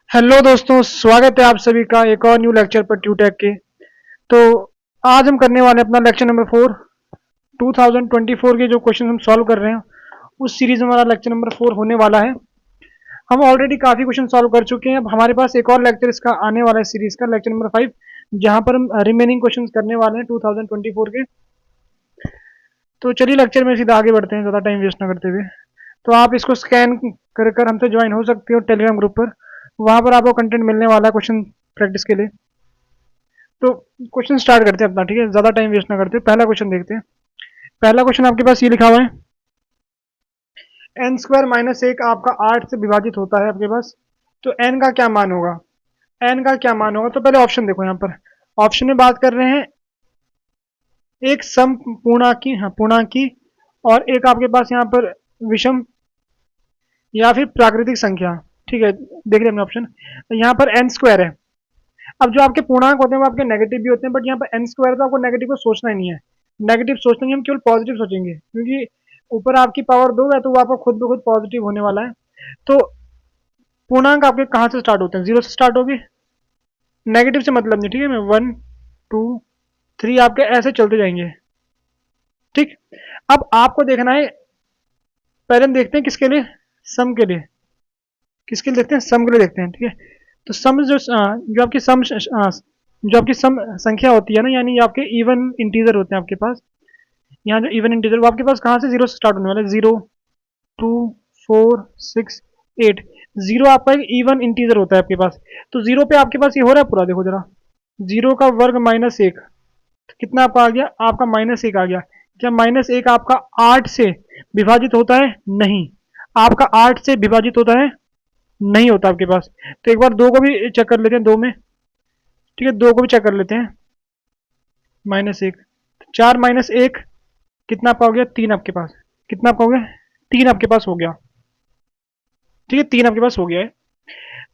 Hello दोस्तों, स्वागत है आप सभी का एक और न्यू लेक्चर पर ट्यूटेक के। तो आज हम करने वाले हैं अपना लेक्चर नंबर 4। 2024 के जो क्वेश्चन हम सॉल्व कर रहे हैं उस सीरीज में हमारा लेक्चर नंबर 4 होने वाला है। हम ऑलरेडी काफ़ी क्वेश्चन सॉल्व कर चुके हैं। अब हमारे पास एक और लेक्चर इसका आने वाला है सीरीज का, लेक्चर नंबर 5, जहाँ पर हम रिमेनिंग क्वेश्चन करने वाले हैं 2024 के। तो चलिए लेक्चर में सीधा आगे बढ़ते हैं, ज़्यादा टाइम वेस्ट ना करते हुए। तो आप इसको स्कैन कर कर हमसे ज्वाइन हो सकते हो टेलीग्राम ग्रुप पर। वहाँ पर आपको कंटेंट मिलने वाला है क्वेश्चन प्रैक्टिस के लिए। तो क्वेश्चन स्टार्ट करते हैं अपना, ठीक है, ज़्यादा टाइम वेस्ट ना करते। पहला क्वेश्चन देखते हैं। पहला क्वेश्चन आपके पास ये लिखा हुआ है, एन स्क्वायर माइनस एक आपका 8 से विभाजित होता है आपके पास, तो एन का क्या मान होगा। एन का क्या मान होगा, तो पहले ऑप्शन देखो। यहाँ पर ऑप्शन में बात कर रहे हैं एक सम पूर्णांकी, हाँ पूर्णांकी, और एक आपके पास यहाँ पर विषम या फिर प्राकृतिक संख्या। ठीक है, देख रहे हैं ऑप्शन। यहाँ पर एन स्क्वायर है। अब जो आपके पूर्णांक होते हैं वो आपके नेगेटिव भी होते हैं, बट यहाँ पर एन स्क्वायर तो आपको नेगेटिव को सोचना ही नहीं है। नेगेटिव सोचना नहीं, हम केवल पॉजिटिव सोचेंगे, क्योंकि ऊपर आपकी पावर 2 है तो वो आपको खुद ब खुद पॉजिटिव होने वाला है। तो पूर्णांक आपके कहाँ से स्टार्ट होते हैं, 0 से स्टार्ट होगी, नेगेटिव से मतलब नहीं। ठीक है, मैं 1 2 3 आपके ऐसे चलते जाएंगे। ठीक, अब आपको देखना है, पहले हम देखते हैं किसके लिए, सम के लिए। किसके लिए देखते हैं, सम के लिए देखते हैं। ठीक है, तो सम जो आपकी सम जो आपकी सम संख्या होती है ना, यानी आपके इवन इंटीजर होते हैं आपके पास। यहाँ जो इवन इंटीजर वो आपके पास कहाँ से 0 से स्टार्ट होने वाला है, 0 2 4 6 8। 0 आपका एक इवन इंटीजर होता है आपके पास। तो 0 पे आपके पास ये हो रहा है पूरा, देखो जरा, 0 का वर्ग माइनस 1, कितना आपका आ गया, आपका माइनस 1 आ गया। क्या माइनस 1 आपका 8 से विभाजित होता है, नहीं। आपका 8 से विभाजित होता है, नहीं होता आपके पास। तो एक बार 2 को भी चेक कर लेते हैं, 2 में। ठीक है, 2 को भी चेक कर लेते हैं, माइनस 1, 4 माइनस 1 कितना आपका हो गया, 3 आपके पास। कितना आपका हो गया, 3 आपके पास हो गया। ठीक है, 3 आपके पास हो गया है।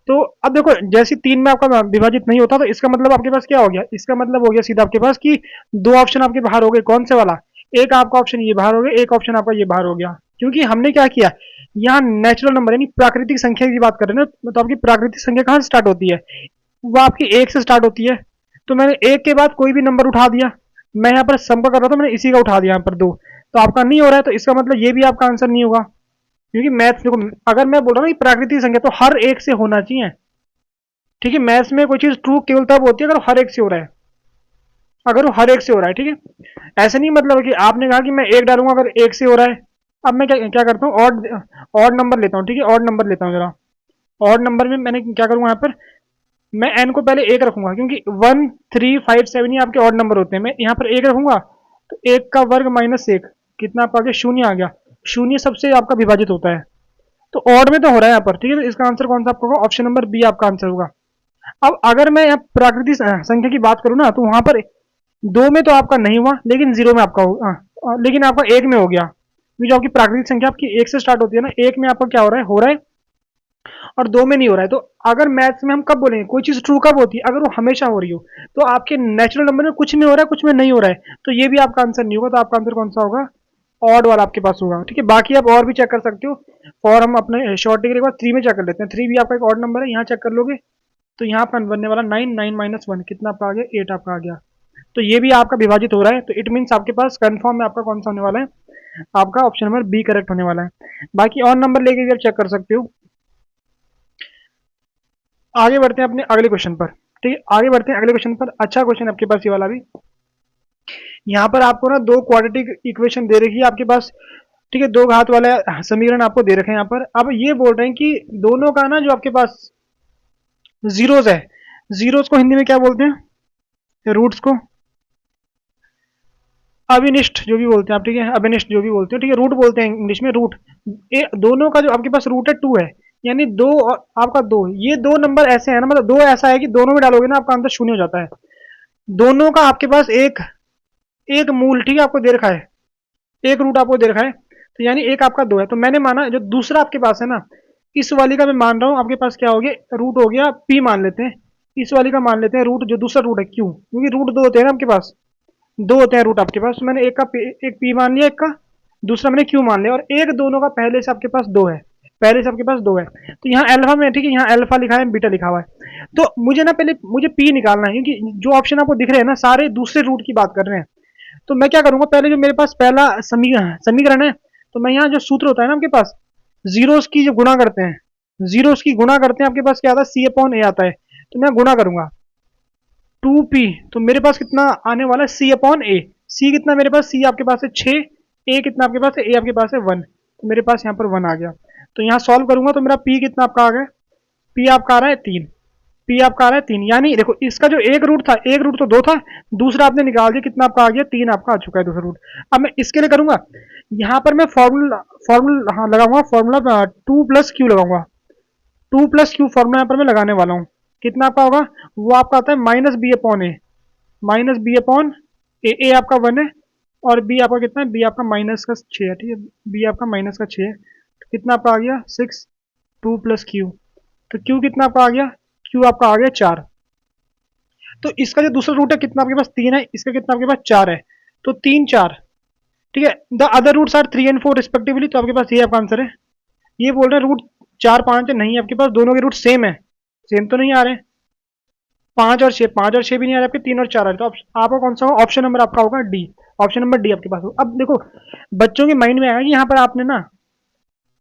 तो अब देखो, जैसे 3 में आपका विभाजित नहीं होता, तो इसका मतलब आपके पास क्या हो गया, इसका मतलब हो गया सीधा आपके पास कि 2 ऑप्शन आपके बाहर हो गए। कौन से वाला, एक आपका ऑप्शन ये बाहर हो गया, एक ऑप्शन आपका ये बाहर हो गया। क्योंकि हमने क्या किया, यहाँ नेचुरल नंबर यानी प्राकृतिक संख्या की बात कर रहे हैं ना, तो आपकी प्राकृतिक संख्या कहाँ से स्टार्ट होती है, वो आपकी 1 से स्टार्ट होती है। तो मैंने 1 के बाद कोई भी नंबर उठा दिया। मैं यहाँ पर सम का कर रहा था, मैंने इसी का उठा दिया यहाँ पर 2। तो आपका नहीं हो रहा है, तो इसका मतलब ये भी आपका आंसर नहीं होगा। क्योंकि मैथ्स देखो, अगर मैं बोल रहा हूँ कि प्राकृतिक संख्या तो हर एक से होना चाहिए। ठीक है, मैथ्स में कोई चीज ट्रू केवल तब होती है अगर हर एक से हो रहा है, अगर वो हर एक से हो रहा है। ठीक है, ऐसे नहीं मतलब कि आपने कहा कि मैं 1 डालूंगा अगर 1 से हो रहा है। अब मैं क्या क्या करता हूँ, ऑड नंबर लेता हूँ। ठीक है, ऑड नंबर लेता हूँ जरा। ऑड नंबर में मैंने क्या करूंगा, यहाँ पर मैं एन को पहले 1 रखूंगा, क्योंकि 1 3 5 7 ही आपके ऑड नंबर होते हैं। मैं यहाँ पर 1 रखूंगा, तो 1 का वर्ग माइनस 1 कितना आपका आ गया, 0 आ गया। 0 सबसे आपका विभाजित होता है, तो ऑड में तो हो रहा है यहाँ पर। ठीक है, तो इसका आंसर कौन सा आपका होगा, ऑप्शन नंबर बी आपका आंसर होगा। अब अगर मैं यहाँ प्राकृतिक संख्या की बात करूँ ना, तो वहां पर 2 में तो आपका नहीं हुआ, लेकिन 0 में आपका लेकिन आपका 1 में हो गया। ये जो आपकी प्राकृतिक संख्या आपकी 1 से स्टार्ट होती है ना, 1 में आपका क्या हो रहा है, और 2 में नहीं हो रहा है। तो अगर मैथ्स में हम कब बोलेंगे कोई चीज ट्रू कब होती है, अगर वो हमेशा हो रही हो। तो आपके नेचुरल नंबर में कुछ में हो रहा है, कुछ में नहीं हो रहा है, तो ये भी आपका आंसर नहीं होगा। तो आपका आंसर कौन सा होगा, ऑड वाला आपके पास होगा। ठीक है, बाकी आप और भी चेक कर सकते हो, और हम अपने शॉर्ट के बाद 3 में चेक कर लेते हैं। 3 भी आपका एक ऑड नंबर है, यहाँ चेक कर लोगे तो यहाँ पर बनने वाला 9, 9 माइनस 1 कितना आपका आ गया, 8 आपका आ गया। तो ये भी आपका विभाजित हो रहा है, तो इट मीन्स आपके पास कंफर्म में आपका कौन सा होने वाला है, आपका ऑप्शन नंबर बी करेक्ट होने वाला है। बाकी और नंबर लेके भी आप चेक कर सकते हो। आगे बढ़ते हैं अपने अगले क्वेश्चन पर। ठीक है, आगे बढ़ते हैं अगले क्वेश्चन पर। अच्छा क्वेश्चन आपके पास ये वाला भी। यहाँ पर आपको ना 2 क्वाड्रेटिक इक्वेशन दे रखी है आपके पास। ठीक है, 2 घात वाला समीकरण आपको दे रखे हैं यहाँ पर। अब ये बोल रहे हैं कि दोनों का ना जो आपके पास जीरोज है, जीरोज को हिंदी में क्या बोलते हैं, रूट्स को अभिनिष्ट जो भी बोलते हैं आप। ठीक है, अभिनिष्ट जो भी बोलते हैं, ठीक है, रूट बोलते हैं इंग्लिश में, रूट। दोनों का जो आपके पास रूट है 2 है, यानी 2 और आपका 2, ये 2 नंबर ऐसे है ना, मतलब 2 ऐसा है कि दोनों में डालोगे ना आपका आंसर 0 हो जाता है। दोनों का आपके पास एक एक मूल, ठीक है, आपको दे रखा है, एक रूट आपको दे रखा है, तो यानी एक आपका 2 है। तो मैंने माना जो दूसरा आपके पास है ना, इस वाली का मैं मान रहा हूँ आपके पास क्या हो गया, रूट हो गया पी मान लेते हैं। इस वाली का मान लेते हैं रूट, जो दूसरा रूट है क्यू, क्योंकि रूट 2 होते हैं ना आपके पास, 2 होते हैं रूट आपके पास। तो मैंने एक का एक पी मान लिया, एक का दूसरा मैंने क्यू मान लिया, और एक दोनों का पहले से आपके पास 2 है। पहले से आपके पास 2 है, तो यहाँ अल्फा में ठीक है, यहाँ अल्फा लिखा है, बीटा लिखा हुआ है। तो मुझे ना पहले मुझे पी निकालना है, क्योंकि जो ऑप्शन आपको दिख रहे हैं ना सारे दूसरे रूट की बात कर रहे हैं। तो मैं क्या करूंगा, पहले जो मेरे पास पहला समीकरण है, तो मैं यहाँ जो सूत्र होता है ना आपके पास, जीरोस की जो गुणा करते हैं, जीरोस की गुणा करते हैं, आपके पास क्या आता है, सी अपॉन ए आता है। तो मैं गुणा करूंगा 2p, तो मेरे पास कितना आने वाला है, सी अपॉन ए। सी कितना मेरे पास, सी आपके पास है 6, ए कितना आपके पास है, ए आपके पास है 1, तो मेरे पास यहाँ पर 1 आ गया। तो यहाँ सॉल्व करूंगा तो मेरा पी कितना आपका आ गया, पी आपका आ रहा है 3, पी आपका आ रहा है 3। यानी देखो इसका जो एक रूट था, एक रूट तो 2 था, दूसरा आपने निकाल दिया, कितना आपका आ गया, 3 आपका आ चुका है दूसरा रूट। अब मैं इसके लिए करूंगा, यहाँ पर मैं फॉर्मूला फॉर्मूला हाँ लगाऊंगा, फॉर्मूला 2 प्लस क्यू लगाऊंगा, 2 प्लस क्यू फॉर्मूला यहाँ पर मैं लगाने वाला हूँ। कितना आपका होगा, वो आपका आता है माइनस बी अपॉन ए, माइनस बी अपॉन ए। ए आपका 1 है, और बी आपका कितना है, बी आपका माइनस का 6 है, ठीक है, बी आपका माइनस का 6 है। तो कितना आपका आ गया 6, 2 प्लस क्यू, तो क्यू कितना आपका आ गया, क्यू आपका आ गया 4। तो इसका जो दूसरा रूट है कितना आपके पास 3 है, इसका कितना आपके पास 4 है, तो 3 4, ठीक है। The other roots are 3 and 4 respectively, तो आपके पास ये आपका आंसर है। ये बोल रहे हैं रूट 4 5 है, नहीं आपके पास दोनों के रूट सेम है, सेम तो नहीं आ रहे, 5 और 6, 5 और 6 भी नहीं आ रहे आपके, 3 और 4 आ रहे। तो आपका कौन सा होगा, ऑप्शन नंबर आपका होगा डी, ऑप्शन नंबर डी आपके पास होगा। अब देखो बच्चों के माइंड में आएगा कि यहाँ पर आपने ना,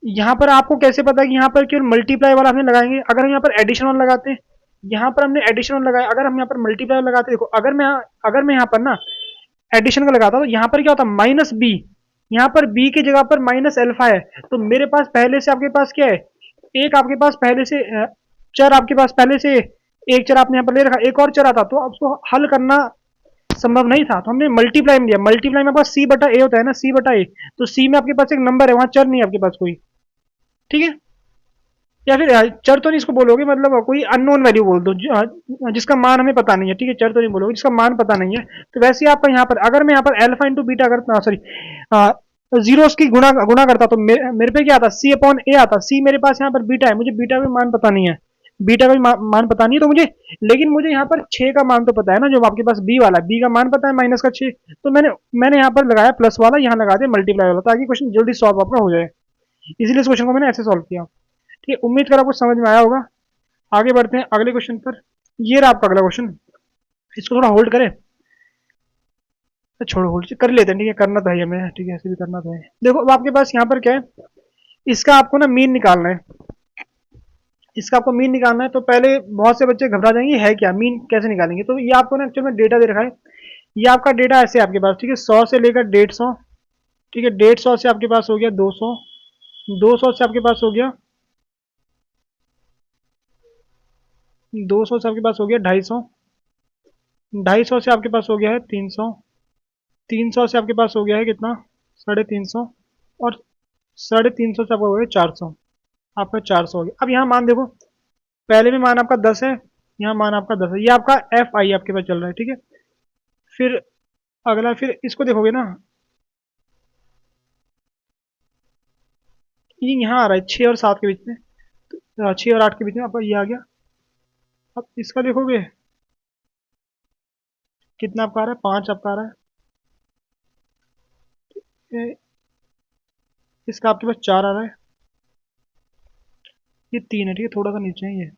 यहाँ पर आपको कैसे पता है कि यहाँ पर केवल मल्टीप्लाई वाला हमने लगाएंगे, अगर हम यहाँ पर एडिशन वाला लगाते हैं, यहाँ पर हमने एडिशन वाला लगाया, अगर हम यहाँ पर मल्टीप्लाई वाला लगाते हैं, देखो अगर मैं यहाँ पर ना एडिशन का लगाता तो यहाँ पर क्या होता, माइनस बी, यहाँ पर बी की जगह पर माइनस अल्फा है, तो मेरे पास पहले से आपके पास क्या है, एक आपके पास पहले से चर आपके पास पहले से एक चर आपने यहाँ पर ले रखा, एक और चर आता, तो उसको हल करना संभव नहीं था, तो हमने मल्टीप्लाई में दिया। मल्टीप्लाई में आपका सी बटा ए होता है ना, सी बटा ए, तो सी में आपके पास एक नंबर है, वहां चर नहीं है आपके पास कोई, ठीक है। या फिर चर तो नहीं इसको बोलोगे, मतलब कोई अननोन वैल्यू बोल दो, जिसका मान हमें पता नहीं है, ठीक है, चर तो नहीं बोलोगे, जिसका मान पता नहीं है। तो वैसे ही आपका यहाँ पर, अगर मैं यहाँ पर अल्फा इंटू बीटा करता, सॉरी जीरोस की गुणा गुणा करता, तो मेरे पे क्या आता, सी अपॉन ए आता। सी मेरे पास यहाँ पर बीटा है, मुझे बीटा का मान पता नहीं है, बीटा का भी मान पता नहीं है, तो मुझे, लेकिन मुझे यहाँ पर 6 का मान तो पता है ना, जो आपके पास बी वाला, बी का मान पता है माइनस का 6, तो मैंने यहाँ पर लगाया प्लस वाला, यहाँ लगा दिया मल्टीप्लाई वाला, ताकि क्वेश्चन जल्दी सॉल्व आपका हो जाए। इसीलिए इस क्वेश्चन को मैंने ऐसे सॉल्व किया, ठीक है। उम्मीद कर आपको समझ में आया होगा। आगे बढ़ते हैं अगले क्वेश्चन पर। ये रहा आपका अगला क्वेश्चन, इसको थोड़ा होल्ड करें, छोड़ो होल्ड कर लेते हैं, ठीक है, करना था हमें, ठीक है, ऐसे भी करना था। देखो अब आपके पास यहाँ पर क्या है, इसका आपको ना मीन निकालना है, इसका आपको मीन निकालना है। तो पहले बहुत से बच्चे घबरा जाएंगे, है क्या मीन कैसे निकालेंगे, तो ये आपको ना एक्चुअल में डेटा दे रखा है, ये आपका डेटा ऐसे आपके पास, ठीक है, 100 से लेकर 150, ठीक है, 150 से आपके पास हो गया 200, 200 से आपके पास हो गया 200 से आपके पास हो गया 250, 250 से आपके पास हो गया है 300, 300 से आपके पास हो गया है कितना, 350, और 350 से आपका हो गया 400, आपका 400 हो गया। अब यहाँ मान देखो, पहले में मान आपका 10 है, यहाँ मान आपका 10 है, ये आपका एफ आई आपके पास चल रहा है, ठीक है। फिर अगला, फिर इसको देखोगे ना, ये यहाँ आ रहा है 6 और 7 के बीच में, 6 और 8 के बीच में आपका ये आ गया। अब इसका देखोगे कितना आपका आ रहा है, 5 आपका आ रहा है, इसका आपके पास 4 आ रहा है, ये 3 है, ठीक है, थोड़ा सा नीचे है ये,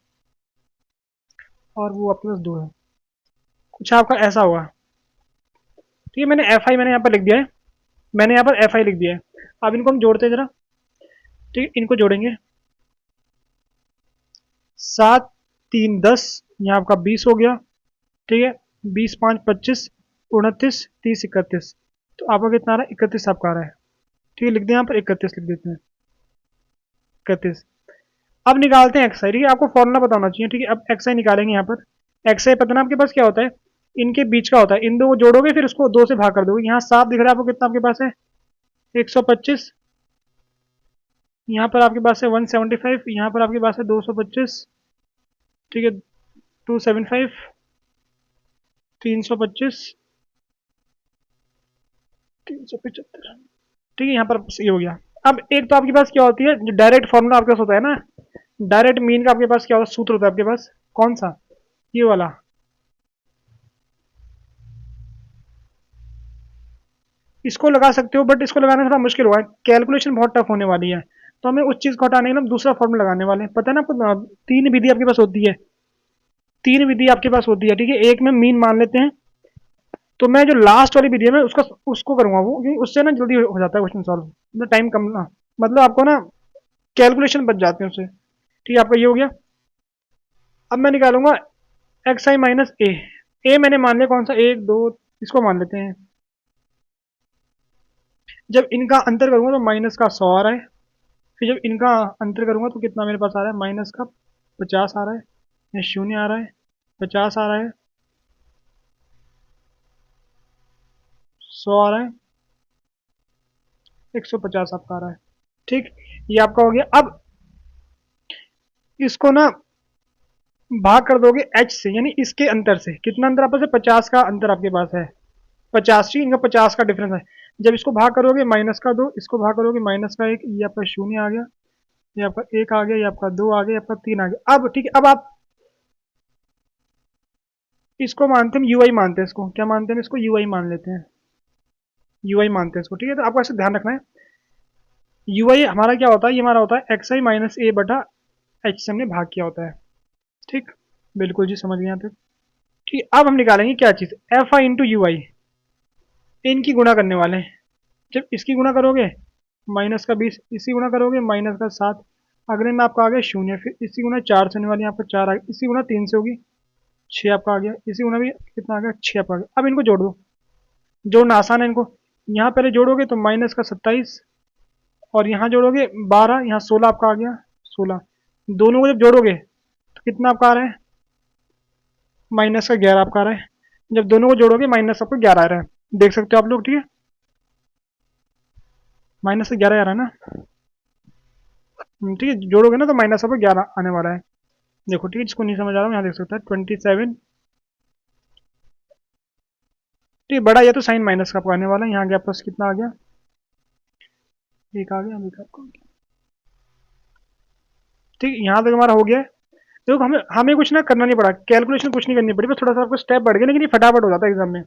और वो आपके पास 2 है, कुछ आपका ऐसा हुआ, ठीक है। मैंने एफ आई मैंने यहाँ पर लिख दिया है, मैंने यहाँ पर एफ आई लिख दिया है। अब इनको हम जोड़ते हैं जरा, ठीक है, इनको जोड़ेंगे, 7 3 10, यहाँ आपका 20 हो गया, ठीक है, 20 5 25, 29 30 31, तो आपका कितना आ रहा है, 31 आपका आ रहा है, ठीक है, लिख दें यहाँ पर 31 लिख देते हैं, 31। अब निकालते हैं एक्स आई, ठीक है, आपको फॉर्मूला पता होना चाहिए, ठीक है। अब एक्स आई निकालेंगे, यहाँ पर एक्स आई पता ना आपके पास क्या होता है, इनके बीच का होता है, इन दो को जोड़ोगे फिर उसको 2 से भाग कर दोगे। यहाँ 7 दिख रहा है आपको, कितना आपके पास है 125, यहाँ पर आपके पास है 175, यहाँ पर आपके पास है 225, ठीक है, 275, 325, 375, ठीक है, यहाँ पर ये हो गया। अब एक तो आपके पास क्या होती है, जो डायरेक्ट फॉर्मूला आपके पास होता है ना, डायरेक्ट मीन का आपके पास क्या होता है, सूत्र होता है आपके पास, कौन सा, ये वाला, इसको लगा सकते हो, बट इसको लगाना थोड़ा मुश्किल होगा, कैलकुलेशन बहुत टफ होने वाली है। तो हमें उस चीज़ को हटाने के लिए हम दूसरा फॉर्मूला लगाने वाले हैं। पता है ना आपको, 3 विधि आपके पास होती है, 3 विधि आपके पास होती है, ठीक है। एक में मीन मान लेते हैं, तो मैं जो लास्ट वाली विधि है मैं उसको करूंगा, वो क्योंकि उससे ना जल्दी हो जाता है क्वेश्चन सॉल्व, मतलब टाइम कम ना, मतलब आपको ना कैलकुलेशन बच जाते हैं उससे। ठीक है, आपका ये हो गया। अब मैं निकालूंगा एक्स आई माइनस ए। ए मैंने मान लिया कौन सा, 1 2, इसको मान लेते हैं। जब इनका अंतर करूंगा तो माइनस का 100 आ रहा है, फिर जब इनका अंतर करूंगा तो कितना मेरे पास आ रहा है, माइनस का 50 आ रहा है, या 0 आ रहा है, 50 आ रहा है, 100 आ रहा है, 150 आपका आ रहा है। ठीक, ये आपका हो गया। अब इसको ना भाग कर दोगे एच से, यानी इसके अंतर से। कितना अंतर आपस में, 50 का अंतर आपके पास है, 50, ठीक, इनका 50 का डिफरेंस है। जब इसको भाग करोगे माइनस का 2, इसको भाग करोगे माइनस का 1, ये आपका 0 आ गया, ये आपका 1 आ गया, ये आपका 2 आ गया, ये आपका 3 आ गया। अब ठीक है, अब आप इसको मानते हैं, यूआई मानते हैं, इसको क्या मानते हैं, इसको यूआई मान लेते हैं, यूआई मानते हैं इसको। ठीक है, तो आपको ऐसे ध्यान रखना है, यूआई हमारा क्या होता है, ये हमारा होता है एक्स आई माइनस ए बटा एच से हमने भाग किया होता है। ठीक, बिल्कुल जी, समझ गए यहाँ तक। ठीक, अब हम निकालेंगे क्या चीज़, एफ आई इंटू यू आई, इनकी गुणा करने वाले हैं। जब इसकी गुणा करोगे माइनस का 20, इसी गुणा करोगे माइनस का 7, अगले में आपका आ गया 0, फिर इसी गुणा 4 से होने वाली, यहाँ पर 4 आ गया, इसी गुणा 3 से होगी 6 आपका आ गया, इसी गुणा भी कितना आ गया, 6 आपका आ गया। अब इनको जोड़ दो, जोड़ना आसान है इनको। यहाँ पहले जोड़ोगे तो माइनस का 27, और यहाँ जोड़ोगे 12, यहाँ 16 आपका आ गया, 16। दोनों को जब जोड़ोगे तो कितना आपका आ रहा है, माइनस का 11 आपका आ रहा है। जब दोनों को जोड़ोगे माइनस आपको 11 आ रहा है, देख सकते हो आप लोग। ठीक है, माइनस से 11 आ रहा है ना। ठीक है, जोड़ोगे ना तो माइनस आपको 11 आने वाला है। देखो, ठीक है, जिसको नहीं समझ आ रहा हूँ यहाँ देख सकता है 27। ठीक है, बड़ा या तो साइन माइनस का आपको आने वाला है। यहाँ गया प्लस, कितना आ गया, 1 आ गया, एक आपको। ठीक, यहाँ तक हमारा हो गया है। देखो, हमें हमें कुछ ना करना नहीं पड़ा, कैलकुलेशन कुछ नहीं करनी पड़ी, बस थोड़ा सा आपको स्टेप बढ़ गया, लेकिन ये फटाफट हो जाता है एग्जाम में,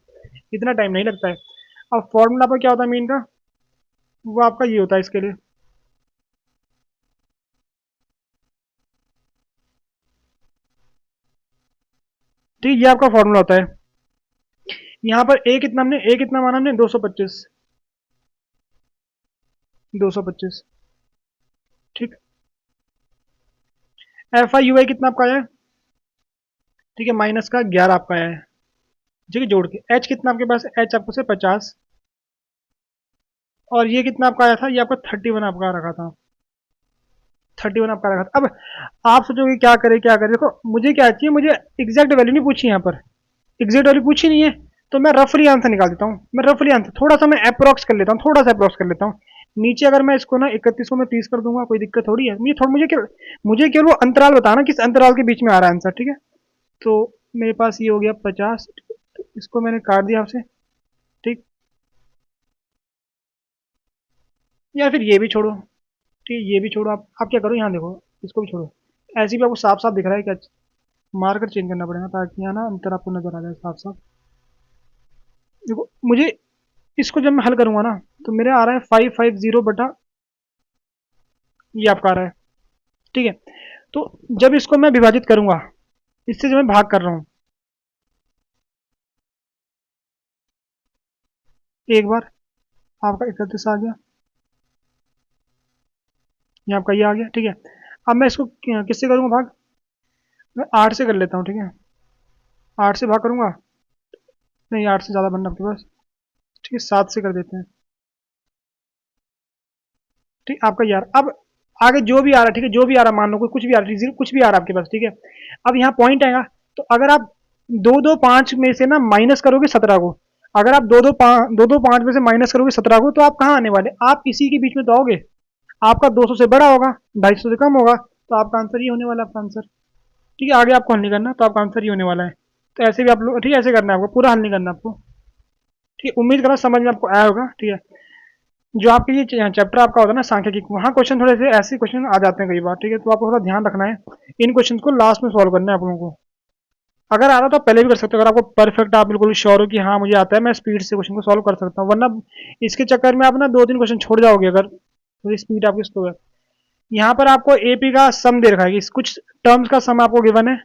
इतना टाइम नहीं लगता है। अब फॉर्मूला पर क्या होता है मीन का, वो आपका ये होता है इसके लिए। ठीक, ये आपका फॉर्मूला होता है। यहाँ पर ए कितना, हमने ए कितना माना, हमने 225, 225। ठीक, एफ आई यू आई कितना आपका आया है, ठीक है, माइनस का 11 आपका आया है। ठीक है, जोड़ के एच कितना आपके पास है, एच आपको से 50, और ये कितना आपका आया था, ये आपका 31 आपका रखा था, 31 आपका रखा था। अब आप सोचोगे क्या करे क्या करे, देखो मुझे क्या चाहिए, मुझे एग्जैक्ट वैल्यू नहीं पूछी, यहाँ पर एग्जैक्ट वैल्यू पूछी नहीं है, तो मैं रफली आंसर निकाल देता हूँ। मैं रफली आंसर थोड़ा सा मैं अप्रोक्स कर लेता हूँ, थोड़ा सा अप्रोक्स कर लेता हूँ। नीचे अगर मैं इसको ना 31 को मैं 30 कर दूंगा, कोई दिक्कत थोड़ी है। मुझे केवल वो अंतराल बताना, किस अंतराल के बीच में आ रहा है आंसर। ठीक है, तो मेरे पास ये हो गया 50, तो इसको मैंने काट दिया आपसे। ठीक, या फिर ये भी छोड़ो, ठीक है, ये भी छोड़ो, आप क्या करो, यहाँ देखो, इसको भी छोड़ो। ऐसे भी आपको साफ साफ दिख रहा है क्या, मार्कर चेंज करना पड़ेगा ताकि यहाँ ना अंतर आपको नजर आ जाए साफ साफ। देखो, मुझे इसको जब मैं हल करूंगा ना, तो मेरे आ रहा है 550 बटा, ये आपका आ रहा है। ठीक है, तो जब इसको मैं विभाजित करूंगा, इससे जब मैं भाग कर रहा हूँ, एक बार आपका 31 आ गया, ये आपका ये आ गया। ठीक है, अब मैं इसको किससे करूंगा भाग, मैं 8 से कर लेता हूँ। ठीक है, 8 से भाग करूंगा, नहीं 8 से ज़्यादा बनना आपके पास। ठीक है, 7 से कर देते हैं। ठीक, आपका यार, अब आगे जो भी आ रहा है, ठीक है, जो भी आ रहा है, मान लो कुछ भी आ रहा है, कुछ भी आ रहा है आपके पास। ठीक है, अब यहाँ पॉइंट आएगा, तो अगर आप 2 2 5 में से ना माइनस करोगे 17 को, अगर आप 2 2 5 में से माइनस करोगे 17 को, तो आप कहाँ आने वाले, आप इसी के बीच में तो आओगे। आपका 200 से बड़ा होगा, 250 से कम होगा, तो आपका आंसर ये होने वाला है, आपका आंसर। ठीक है, आगे आपको हल नहीं करना, तो आपका आंसर ये होने वाला है। तो ऐसे भी आप लोग, ठीक है, ऐसे करना है आपको, पूरा हल नहीं करना आपको। ठीक है, उम्मीद करना समझ में आपको आया होगा। ठीक है, जो आपके ये चैप्टर आपका होता है ना सांख्यिकी, वहाँ क्वेश्चन थोड़े से ऐसे क्वेश्चन आ जाते हैं कई बार। ठीक है, तो आपको थोड़ा ध्यान रखना है, इन क्वेश्चन को लास्ट में सॉल्व करना है आप लोगों को। अगर आ रहा तो आप पहले भी कर सकते हो, अगर आपको परफेक्ट, आप बिल्कुल श्योर हो कि हाँ मुझे आता है, मैं स्पीड से क्वेश्चन को सॉल्व कर सकता हूँ, वरना इसके चक्कर में आप ना 2 3 क्वेश्चन छोड़ जाओगे, अगर थोड़ी स्पीड आपकी स्लो है। यहाँ पर आपको एपी का सम दे रखा है, कुछ टर्म्स का सम आपको गिवन है।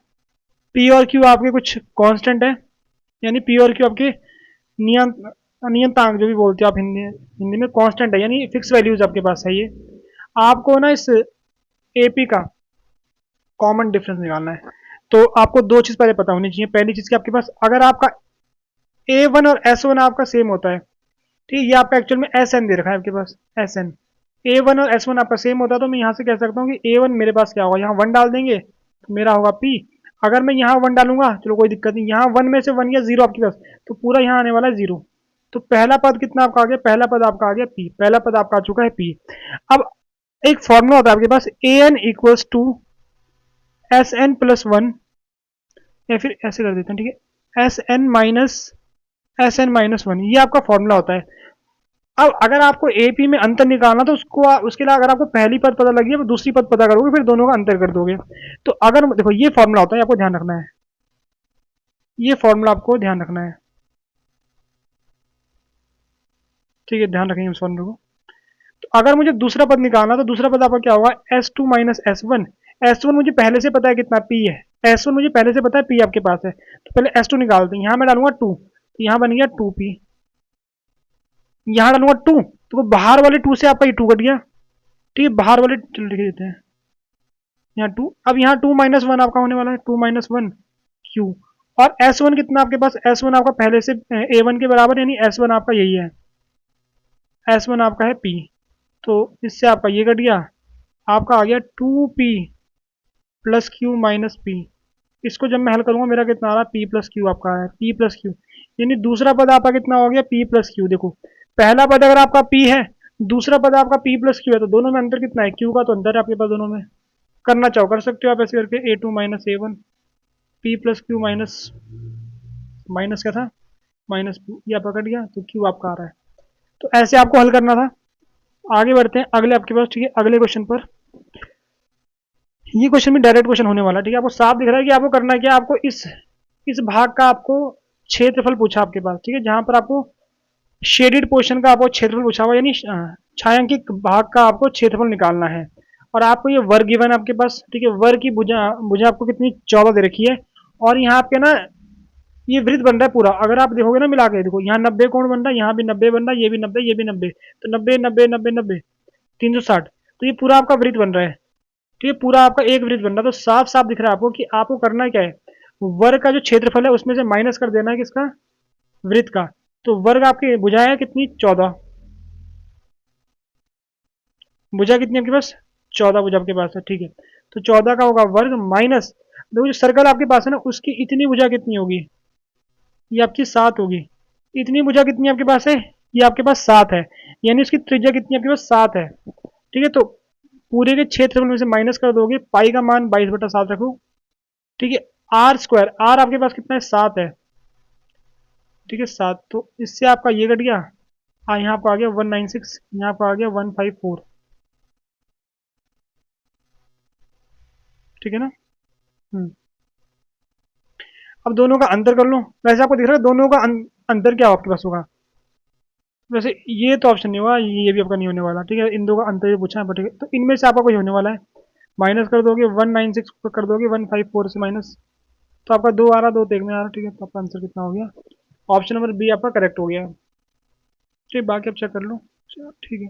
पी और क्यू आपके कुछ कांस्टेंट है, यानी पी और क्यू आपके नियंतांक जो भी बोलते हो आप हिंदी में कांस्टेंट है, यानी फिक्स वैल्यूज आपके पास है। ये आपको ना इस एपी का कॉमन डिफरेंस निकालना है। तो आपको दो चीज पहले पता होनी चाहिए। पहली चीज कि आपके पास अगर आपका A1 और S1 आपका सेम होता है, ठीक है, ये आपका एक्चुअल में SN दे रखा है आपके पास, SN। A1 और S1 आपका सेम होता है तो मैं यहाँ से कह सकता हूँ कि A1 मेरे पास क्या होगा, यहाँ 1 डाल देंगे तो मेरा होगा P। अगर मैं यहाँ 1 डालूंगा, चलो कोई दिक्कत नहीं, यहाँ 1 में से 1 या 0 आपके पास, तो पूरा यहाँ आने वाला है 0। तो पहला पद कितना आपका आ गया, पहला पद आपका आ गया P, पहला पद आपका आ चुका है P। अब एक फॉर्मूला होता है आपके पास, AN equals to SN plus 1, या फिर ऐसे कर देते हैं, ठीक है, SN-1, ये आपका फॉर्मूला होता है। अब अगर आपको एपी में अंतर निकालना तो उसके लिए अगर आपको पहली पद पता लगी है तो दूसरी पद पता करोगे, फिर दोनों का अंतर कर दोगे। तो अगर देखो ये फॉर्मूला होता है, आपको ध्यान रखना है, ये फॉर्मूला आपको ध्यान रखना है, ठीक है, ध्यान रखेंगे इस फॉर्मूले को। तो अगर मुझे दूसरा पद निकालना तो दूसरा पद आपका क्या होगा, S2 माइनस S1। S1 मुझे पहले से पता है कितना P है, S1 मुझे पहले से पता है P आपके पास है, तो पहले S2 निकालते हैं। यहाँ मैं डालूंगा 2, तो यहाँ बन गया 2P। यहाँ डालूंगा 2, तो वो बाहर वाले 2 से आपका ये 2 कट गया, ठीक है, बाहर वाले चलो लिख देते हैं यहाँ 2। अब यहाँ 2 माइनस 1 आपका होने वाला है, 2 माइनस 1 Q। और S1 कितना आपके पास, S1 आपका पहले से A1 के बराबर, यानी S1 आपका यही है, S1 आपका है P। तो इससे आपका ये कट गया, आपका आ गया 2P plus Q minus P। इसको जब मैं हल करूंगा मेरा कितना आ रहा है, P प्लस Q आपका है, P प्लस Q, यानी दूसरा पद आपका कितना हो गया, P प्लस Q। देखो पहला पद अगर आपका P है, दूसरा पद आपका P प्लस Q है, तो दोनों में अंतर कितना है, Q का तो अंतर है आपके पास दोनों में। करना चाहो कर सकते हो आप ऐसे करके, A2 minus A1, P plus Q minus minus क्या था, माइनस Q, ये आपका कट गया तो Q आपका आ रहा है। तो ऐसे आपको हल करना था। आगे बढ़ते हैं अगले आपके पास, ठीक है, अगले क्वेश्चन पर। ये क्वेश्चन भी डायरेक्ट क्वेश्चन होने वाला है, ठीक है, आपको साफ दिख रहा है कि आपको करना क्या, आपको इस भाग का आपको क्षेत्रफल पूछा आपके पास, ठीक है, जहां पर आपको शेडेड पोर्शन का आपको क्षेत्रफल पूछा हुआ, यानी छायांकित भाग का आपको क्षेत्रफल निकालना है। और आपको ये वर्ग गिवन है आपके पास, ठीक है, वर्ग की भुजा भुजा आपको कितनी 14 दे रखी है। और यहाँ आपके ना ये वृत्त बन रहा है पूरा, अगर आप देखोगे ना मिला के, देखो यहाँ 90 कोण बन रहा है, यहाँ भी 90 बन रहा है, ये भी 90, ये भी 90, तो 90 90 90 90 360, तो ये पूरा आपका वृत्त बन रहा है, ठीक है, पूरा आपका एक वृत्त बन रहा है। तो साफ साफ दिख रहा है आपको कि आपको करना क्या है, वर्ग का जो क्षेत्रफल है उसमें से माइनस कर देना है किसका, वृत्त का। तो वर्ग आपकी भुजा है कितनी, 14, भुजा कितनी आपके पास, 14 भुजा आपके पास है, ठीक है। तो 14 का होगा वर्ग माइनस, देखो जो सर्कल आपके पास है ना उसकी इतनी भुजा कितनी होगी, ये आपकी 7 होगी। इतनी भुजा कितनी आपके पास है, ये आपके पास 7 है, यानी उसकी त्रिज्या कितनी आपके पास 7 है, ठीक है। तो पूरे के क्षेत्रफल में से माइनस कर दोगे, पाई का मान 22/7 रखो, ठीक है। आर स्क्वायर, आर आपके पास कितना है, 7 है, ठीक है, 7। तो इससे आपका ये कट गया, यहाँ आपको आ गया 196, यहाँ आपको आ गया 154, ठीक है ना। अब दोनों का अंतर कर लो, वैसे आपको दिख रहा है दोनों का अंतर क्या आपके पास होगा। वैसे ये तो ऑप्शन नहीं होगा, ये भी आपका नहीं होने वाला, ठीक है, इन दो का अंतर ये पूछा है, बट ठीक है, तो इनमें से आपका कोई होने वाला है। माइनस कर दोगे 196 कर दोगे 154 से माइनस, तो आपका 2 आ रहा, 2 एक में आ रहा, ठीक है, तो आपका आंसर कितना हो गया, ऑप्शन नंबर बी आपका करेक्ट हो गया। ठीक, बाकी आप चेक कर लो, ठीक है।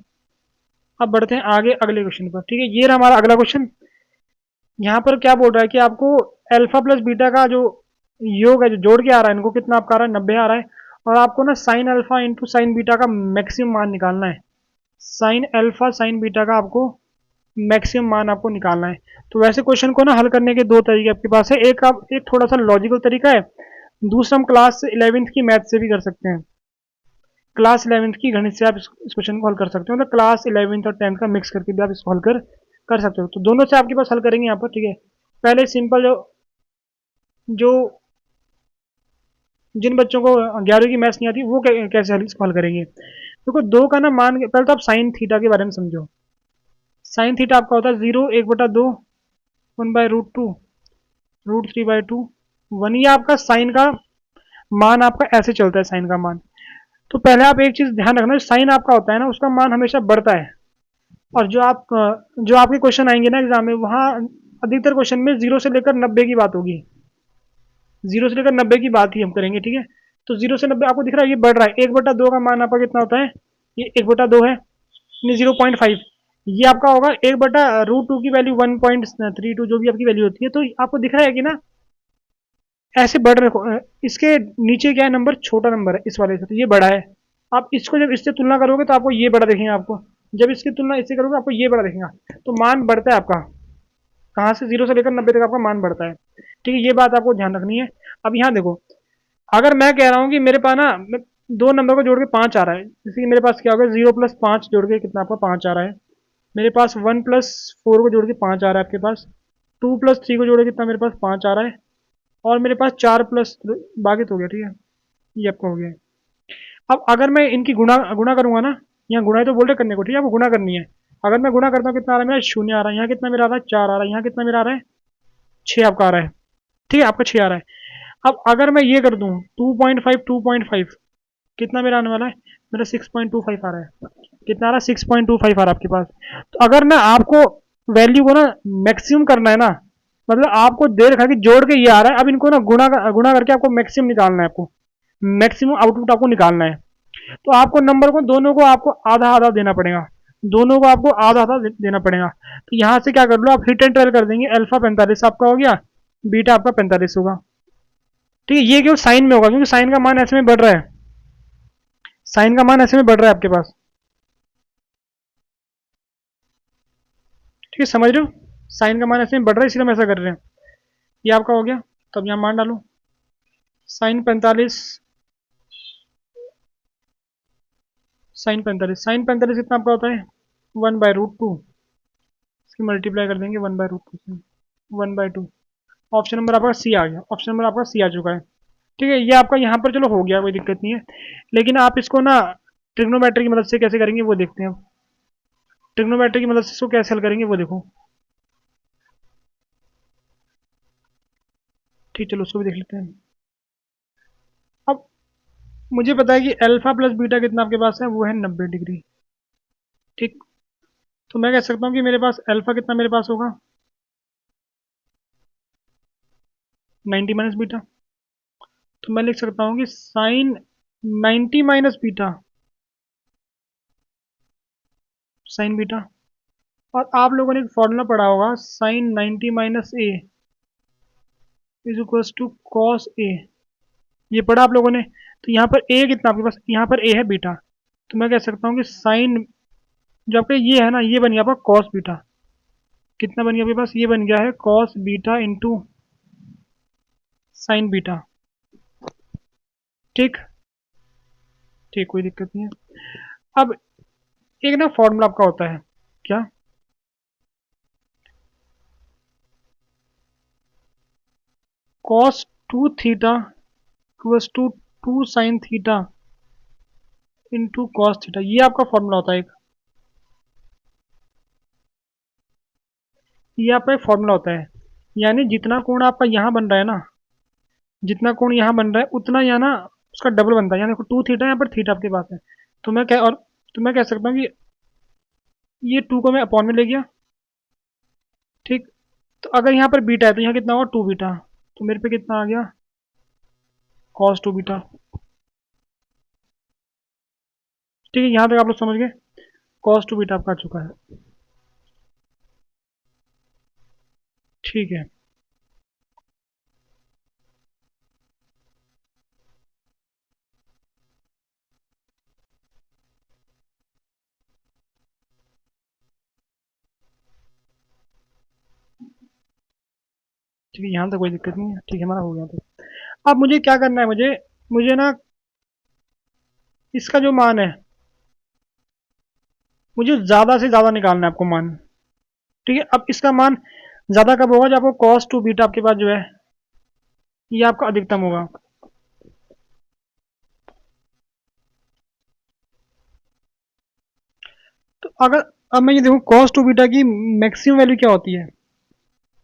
अब बढ़ते हैं आगे अगले क्वेश्चन पर, ठीक है, ये रहा हमारा अगला क्वेश्चन। यहाँ पर क्या बोल रहा है कि आपको अल्फा प्लस बीटा का जो योग है, जो जोड़ के आ रहा है, इनको कितना आपका आ रहा है, 90 आ रहा है। और आपको ना sine alpha into sine beta का मैक्सिमम मान निकालना है, साइन अल्फा साइन बीटा का आपको मैक्सिमम मान आपको निकालना है। तो वैसे क्वेश्चन को ना हल करने के दो तरीके आपके पास है, एक थोड़ा सा लॉजिकल तरीका है, दूसरा हम क्लास 11वीं की मैथ से भी कर सकते हैं, क्लास 11वीं की गणित से आप इस क्वेश्चन को हल कर सकते हो, मतलब क्लास 11वीं और 10th का मिक्स करके भी आप इसको हल कर सकते हो। तो दोनों से आपके पास हल करेंगे यहाँ पर, ठीक है। पहले सिंपल जो जो जिन बच्चों को 11वीं की मैथ्स नहीं आती वो कैसे इसको हल करेंगे। देखो दो का ना मान, पहले तो आप साइन थीटा के बारे में समझो। साइन थीटा आपका होता है 0 1/2 1/√2 √3/2 1, ये आपका साइन का मान आपका ऐसे चलता है, साइन का मान। तो पहले आप एक चीज ध्यान रखना, साइन आपका होता है ना उसका मान हमेशा बढ़ता है, और जो आपके क्वेश्चन आएंगे ना एग्जाम में, वहाँ अधिकतर क्वेश्चन में 0 से लेकर 90 की बात होगी। 0 से लेकर 90 की बात ही हम करेंगे, ठीक है। तो 0 से 90 आपको दिख रहा है, ये बढ़ रहा है। 1/2 का मान आपका कितना होता है? ये 1/2 है, 0.5। ये आपका होगा 1/√2 की वैल्यू 1.32, जो भी आपकी वैल्यू होती है। तो आपको दिख रहा है कि ना ऐसे बढ़ रहे। इसके नीचे क्या है, नंबर छोटा नंबर है इस वाले से, तो ये बड़ा है। आप इसको जब इससे तुलना करोगे तो आपको ये बड़ा दिखेगा। आपको जब इसकी तुलना इससे करोगे आपको ये बड़ा दिखेगा। तो मान बढ़ता है आपका, कहाँ से? 0 से लेकर 90 तक आपका मान बढ़ता है, ठीक है। ये बात आपको ध्यान रखनी है। अब यहाँ देखो, अगर मैं कह रहा हूँ कि मेरे पास ना दो नंबर को जोड़ के 5 आ रहा है, जैसे कि मेरे पास क्या होगा, 0 + 5 जोड़ के कितना आपका 5 आ रहा है। मेरे पास 1 + 4 को जोड़ के 5 आ रहा है आपके पास। 2 + 3 को जोड़ के कितना मेरे पास 5 आ रहा है। और मेरे पास 4 प्लस बाकी तो हो गया, ठीक है। ये आपका हो गया। अब अगर मैं इनकी गुणा गुणा करूंगा ना, यहाँ गुणा तो बोल रहे करने को, ठीक है, आपको गुणा करनी है। अगर मैं गुणा करता हूँ, कितना आ रहा है मेरा? 0 आ रहा है। यहाँ कितना मेरा आ रहा है? 4 आ रहा है। यहाँ कितना मेरा आ रहा है? 6 आपका आ रहा है, ठीक है, आपका 6 आ रहा है। अब अगर मैं ये कर दूँ 2.5 कितना मेरा आने वाला है? मेरा 6.25 आ रहा है। कितना आ रहा है? 6.25 आ रहा है आपके पास। तो अगर ना आपको वैल्यू को ना मैक्सिमम करना है ना, मतलब आपको दे रखा है कि जोड़ के ये आ रहा है, अब इनको ना गुणा करके आपको मैक्सिमम निकालना है। आपको मैक्सिमम आउटपुट आपको निकालना है। तो आपको नंबर को दोनों को आपको आधा आधा देना पड़ेगा। दोनों को आपको आधा आधा देना पड़ेगा। तो यहाँ से क्या कर लो आप, हिट एंड ट्वेल्व कर देंगे। अल्फा 45 आपका हो गया, बीटा आपका 45 होगा, ठीक है। ये क्यों? साइन में होगा, क्योंकि साइन का मान ऐसे में बढ़ रहा है। साइन का मान ऐसे में बढ़ रहा है आपके पास, ठीक है, समझ रहे हो? साइन का मान ऐसे में बढ़ रहा है, इसलिए हम ऐसा कर रहे हैं। ये आपका हो गया। तो अब यहाँ मान डालो, साइन 45 कितना आपका होता है? 1/√2। इसकी मल्टीप्लाई कर देंगे 1/√2 से, 1/2। ऑप्शन नंबर आपका सी आ गया। ऑप्शन नंबर आपका सी आ चुका है, ठीक है। ये आपका यहाँ पर चलो हो गया, कोई दिक्कत नहीं है। लेकिन आप इसको ना ट्रिग्नोमेट्री की मदद से कैसे करेंगे वो देखते हैं अब। ट्रिग्नोमेट्री की मदद से इसको कैसे हल करेंगे वो देखो, ठीक। चलो उसको भी देख लेते हैं। अब मुझे पता है कि अल्फा प्लस बीटा कितना आपके पास है, वो है 90 डिग्री, ठीक। तो मैं कह सकता हूँ कि मेरे पास अल्फा कितना मेरे पास होगा, 90 - बीटा। तो मैं लिख सकता हूँ कि साइन 90 - बीटा, साइन बीटा। और आप लोगों ने एक फॉर्मूला पढ़ा होगा, sine 90 - A is equals to cos A. ये पढ़ा आप लोगों ने? तो यहाँ पर ए कितना आपके पास? यहाँ पर ए है बीटा। तो मैं कह सकता हूँ कि साइन, जो आपका ये है ना, ये बन गया आपका कॉस बीटा। कितना बन गया आपके पास? ये बन गया है cos beta into sine beta, ठीक। ठीक, कोई दिक्कत नहीं है। अब एक ना फॉर्मूला आपका होता है, क्या? Cos 2 theta equals to 2 sin theta into cos theta. ये आपका फॉर्मूला होता है एक। ये आपका एक फॉर्मूला होता है, यानी जितना कोण आपका यहाँ बन रहा है ना, जितना कोण यहाँ बन रहा है उतना यहाँ ना उसका डबल बनता है। यहाँ देखो 2 थीटा, यहाँ पर थीटा आपके पास है। तो मैं क्या, और तो मैं कह सकता हूँ कि ये 2 को मैं अपॉन में ले गया, ठीक। तो अगर यहाँ पर बीटा है तो यहाँ कितना होगा? 2 बीटा। तो मेरे पे कितना आ गया? कॉस 2 बीटा, ठीक है। यहाँ तक आप लोग समझ गए? कॉस 2 बीटा आपका आ चुका है, ठीक है। ठीक है, यहाँ तक कोई दिक्कत नहीं है, ठीक है, हमारा हो गया। तो अब मुझे क्या करना है, मुझे मुझे ना इसका जो मान है, मुझे ज़्यादा से ज़्यादा निकालना है आपको मान, ठीक है। अब इसका मान ज़्यादा कब होगा? जब आपको कॉस 2 बीटा आपके पास जो है ये आपका अधिकतम होगा। तो अगर अब मैं ये देखूँ कॉस 2 बीटा की मैक्सिमम वैल्यू क्या होती है?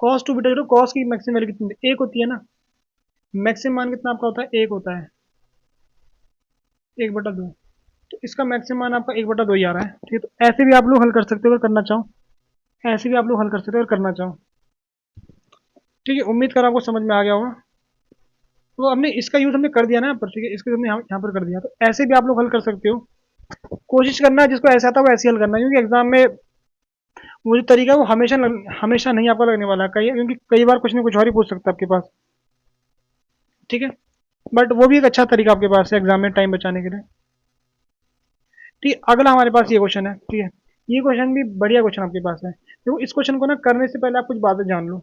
कॉस 2 बीटा जो कॉस की मैक्सिमम वैल्यू कितनी होती है? 1 होती है ना। मैक्सिमम मान कितना आपका होता है? 1 होता है, 1/2। तो इसका मैक्सिमम मान आपका 1/2 ही आ रहा है। ठीक है, तो ऐसे भी आप लोग हल कर सकते हो अगर करना चाहो, ऐसे भी आप लोग हल कर सकते हो अगर करना चाहो। ठीक है, उम्मीद कर आपको समझ में आ गया होगा। तो हमने इसका यूज़ हमने कर दिया ना यहाँ पर, ठीक है, इसका हमने यहाँ पर कर दिया। तो ऐसे भी आप लोग हल कर सकते हो। कोशिश करना है जिसको ऐसा आता है वो ऐसे हल करना है, क्योंकि एग्जाम में वो जो तरीका है वो हमेशा नहीं आपका लगने वाला है, कई क्योंकि कई बार कुछ ना कुछ और ही पूछ सकता है आपके पास। ठीक है, बट वो भी एक अच्छा तरीका आपके पास है एग्जाम में टाइम बचाने के लिए। ठीक है, अगला हमारे पास ये क्वेश्चन है। ठीक है, ये क्वेश्चन भी बढ़िया क्वेश्चन आपके पास है। देखो इस क्वेश्चन को ना करने से पहले आप कुछ बातें जान लो,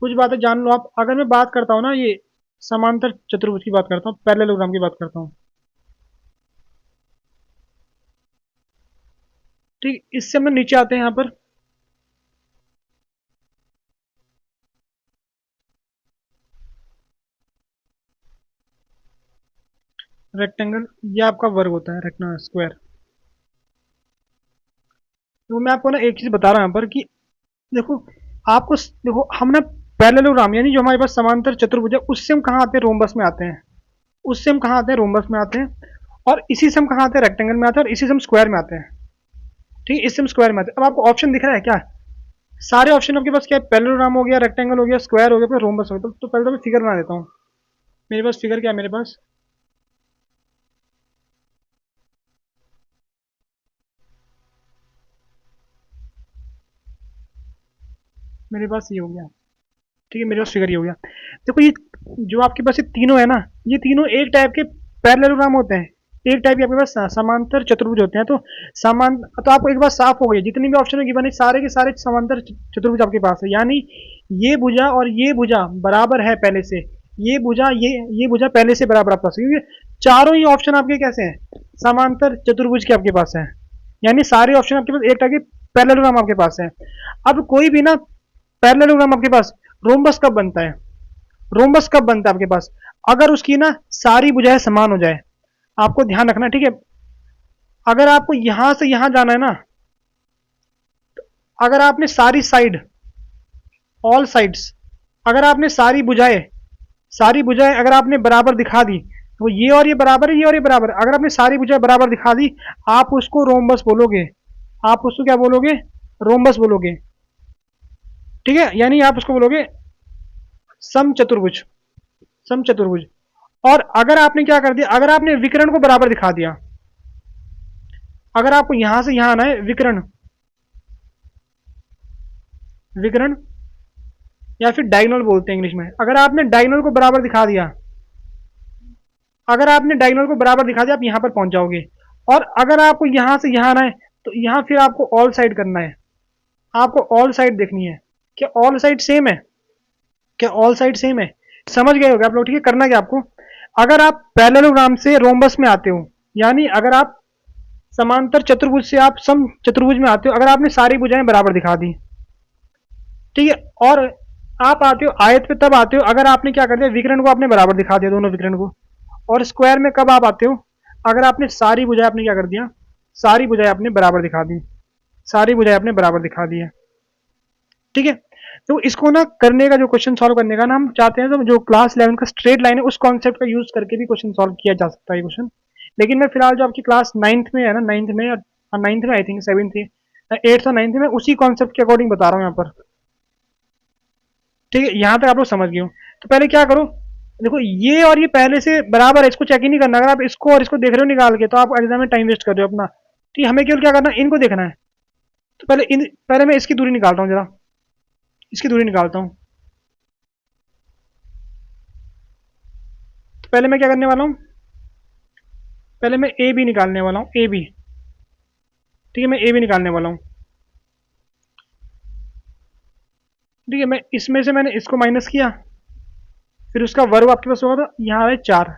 कुछ बातें जान लो आप। अगर मैं बात करता हूँ ना, ये समांतर चतुर्भुज की बात करता हूँ, पैरेललोग्राम की बात करता हूँ। ठीक, इससे हम नीचे आते हैं यहाँ पर। रेक्टेंगल, ये आपका वर्ग होता है, रेक्टेंगल स्क्वायर। तो मैं आपको ना एक चीज बता रहा हूँ यहाँ पर कि देखो, आपको देखो हम ना पैरेललोग्राम यानी जो हमारे पास समांतर चतुर्भुज है उससे हम कहाँ आते हैं, रोम्बस में आते हैं। उससे हम कहाँ आते हैं, रोम्बस में आते हैं। और इसी से हम कहाँ आते हैं, रेक्टेंगल में आते हैं। और इसी से हम स्क्वायर में आते हैं। ठीक है, इससे हम स्क्वायर में आते हैं। अब आपको ऑप्शन दिख रहा है क्या? सारे ऑप्शन आपके पास क्या है, पैरेललोग्राम हो गया, रेक्टेंगल हो गया, स्क्वायर हो गया, फिर रोम्बस हो गया। तो पहले तो मैं फिगर बना देता हूँ। मेरे पास फिगर क्या है, मेरे पास ये हो गया। ठीक है, मेरे पास फिगर ये हो गया। देखो ये जो आपके पास ये तीनों है ना, ये तीनों एक टाइप के पैरेललोग्राम होते हैं। एक टाइप के आपके पास समांतर चतुर्भुज होते हैं। तो समान तो आपको एक बात साफ हो गई, जितनी भी ऑप्शन गिवन है सारे के सारे समांतर चतुर्भुज आपके पास है। यानी ये भुजा और ये भुजा बराबर है पहले से, ये भुजा ये भुजा पहले से बराबर आपके पास है, क्योंकि चारों ही ऑप्शन आपके कैसे हैं, समांतर चतुर्भुज के आपके पास है। यानी सारे ऑप्शन आपके पास एक टाइप के पैरेललोग्राम आपके पास है। अब कोई भी ना पैरेललोग्राम आपके पास रोम्बस कब बनता है, रोम्बस कब बनता है आपके पास, अगर उसकी ना सारी भुजाएं समान हो जाए। आपको ध्यान रखना, ठीक है। अगर आपको यहां से यहां जाना है ना, अगर आपने सारी साइड, ऑल साइड्स, अगर आपने सारी भुजाएं अगर आपने बराबर दिखा दी, तो ये और ये बराबर है, ये और ये बराबर है। अगर आपने सारी भुजाएं बराबर दिखा दी, आप उसको रोम्बस बोलोगे। आप उसको क्या बोलोगे, रोम्बस बोलोगे। ठीक है, यानी आप उसको बोलोगे समचतुर्भुज, समचतुर्भुज। और अगर आपने क्या कर दिया, अगर आपने विकर्ण को बराबर दिखा दिया, अगर आपको यहां से यहां आना है, विकर्ण, विकर्ण या फिर डायगोनल बोलते हैं इंग्लिश में, अगर आपने डायगोनल को बराबर दिखा दिया, अगर आपने डायगोनल को बराबर दिखा दिया, आप यहां पर पहुंच जाओगे। और अगर आपको यहां से यहां आना है, तो यहां फिर आपको ऑल साइड करना है, आपको ऑल साइड देखनी है। क्या ऑल साइड सेम है, क्या ऑल साइड सेम है, समझ गए होगे आप लोग। ठीक है, करना क्या आपको, अगर आप पैरेललोग्राम से रोम्बस में आते हो, यानी अगर आप समांतर चतुर्भुज से आप सम चतुर्भुज में आते हो, अगर आपने सारी भुजाएं बराबर दिखा दी, ठीक है। और आप आते हो आयत पे तब आते हो अगर आपने क्या कर दिया, विकर्ण को आपने बराबर दिखा दिया, दोनों विकर्ण को। और स्क्वायर में कब आप आते हो, अगर आपने सारी भुजाएं आपने क्या कर दिया, सारी भुजाएं आपने बराबर दिखा दी, सारी भुजाएं आपने बराबर दिखा दी है। ठीक है, तो इसको ना करने का, जो क्वेश्चन सॉल्व करने का ना, हम चाहते हैं तो जो क्लास 11 का स्ट्रेट लाइन है उस कॉन्सेप्ट का यूज करके भी क्वेश्चन सॉल्व किया जा सकता है क्वेश्चन। लेकिन मैं फिलहाल जो आपकी क्लास 9th में है ना, 9th में आई थिंक 7th 8th और 9th में उसी कॉन्सेप्ट के अकॉर्डिंग बता रहा हूँ यहाँ पर। ठीक है, यहाँ तक आप लोग समझ गए हो। तो पहले क्या करो, देखो ये और ये पहले से बराबर है, इसको चेक ही नहीं करना। अगर आप इसको और इसको देख रहे हो निकाल के, तो आप एग्जाम में टाइम वेस्ट कर रहे हो अपना। ठीक है, हमें केवल क्या करना है, इनको देखना है। तो पहले मैं इसकी दूरी निकालता हूँ जरा, इसकी दूरी निकालता हूँ। तो पहले मैं क्या करने वाला हूँ, पहले मैं ए बी निकालने वाला हूँ, ए बी। ठीक है, मैं ए बी निकालने वाला हूँ। ठीक है, मैं इसमें से मैंने इसको माइनस किया, फिर उसका वर्ग आपके पास होगा, तो यहाँ है 4।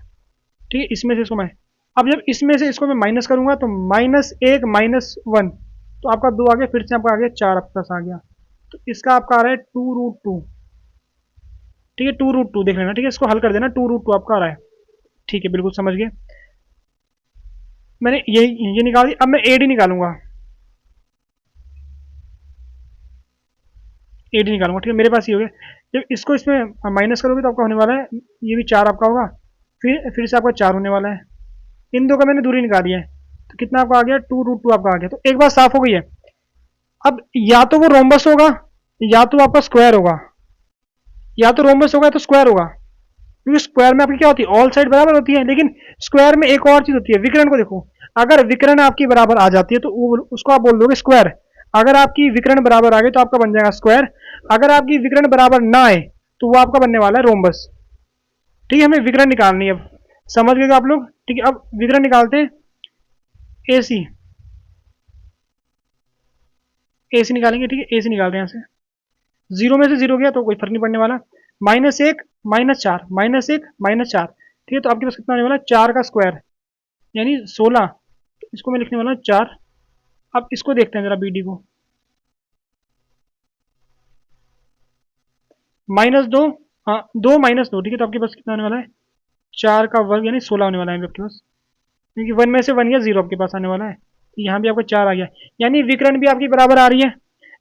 ठीक है, इसमें से इसको मैं, अब जब इसमें से इसको मैं माइनस करूंगा तो -1 -1, तो आपका 2 आ गया, फिर से आपका आ गया 4 आपके पास आ गया। तो इसका आपका आ रहा है 2√2। ठीक है, 2√2 देख लेना। ठीक है, इसको हल कर देना, 2√2 आपका आ रहा है। ठीक है, बिल्कुल समझ गए। मैंने ये निकाल दिया, अब मैं ए डी निकालूंगा, ए डी निकालूंगा। ठीक है, मेरे पास ये हो गया। जब इसको इसमें माइनस करोगे तो आपका होने वाला है, ये भी 4 आपका होगा, फिर से आपका 4 होने वाला है। इन दो का मैंने दूरी निकाली है, तो कितना आपका आ गया, 2√2 आपका आ गया। तो एक बात साफ हो गई है, अब या तो वो रोम्बस होगा या तो आपका स्क्वायर होगा, या तो रोम्बस होगा तो स्क्वायर होगा, क्योंकि स्क्वायर में आपकी क्या होती है, ऑल साइड बराबर होती है। लेकिन स्क्वायर में एक और चीज होती है, विकर्ण को देखो, अगर विकर्ण आपकी बराबर आ जाती है तो उसको आप बोल दोगे स्क्वायर। अगर आपकी विकर्ण बराबर आ गई तो आपका बन जाएगा स्क्वायर। अगर आपकी विकर्ण बराबर ना आए तो वो आपका बनने वाला है रोम्बस। ठीक है, हमें विकर्ण निकालनी है, अब समझ गए आप लोग। ठीक है, अब विकर्ण निकालते हैं। एसी एसी निकालेंगे। ठीक है, एसी निकालते हैं यहाँ से। जीरो में से जीरो गया तो कोई फर्क नहीं पड़ने वाला। -1 -4 -1 -4। ठीक है, तो आपके पास कितना आने वाला है, 4 का स्क्वायर यानी 16। इसको मैं लिखने वाला हूँ 4। अब इसको देखते हैं जरा, बी डी को, -2, हाँ 2 -2। ठीक है, तो आपके पास कितना आने वाला है, 4 का वर्ग यानी 16 होने वाला है आपके पास, क्योंकि 1 में से 1 गया, 0 आपके पास आने वाला है। तो यहाँ भी आपका 4 आ गया, यानी विकर्ण भी आपकी बराबर आ रही है,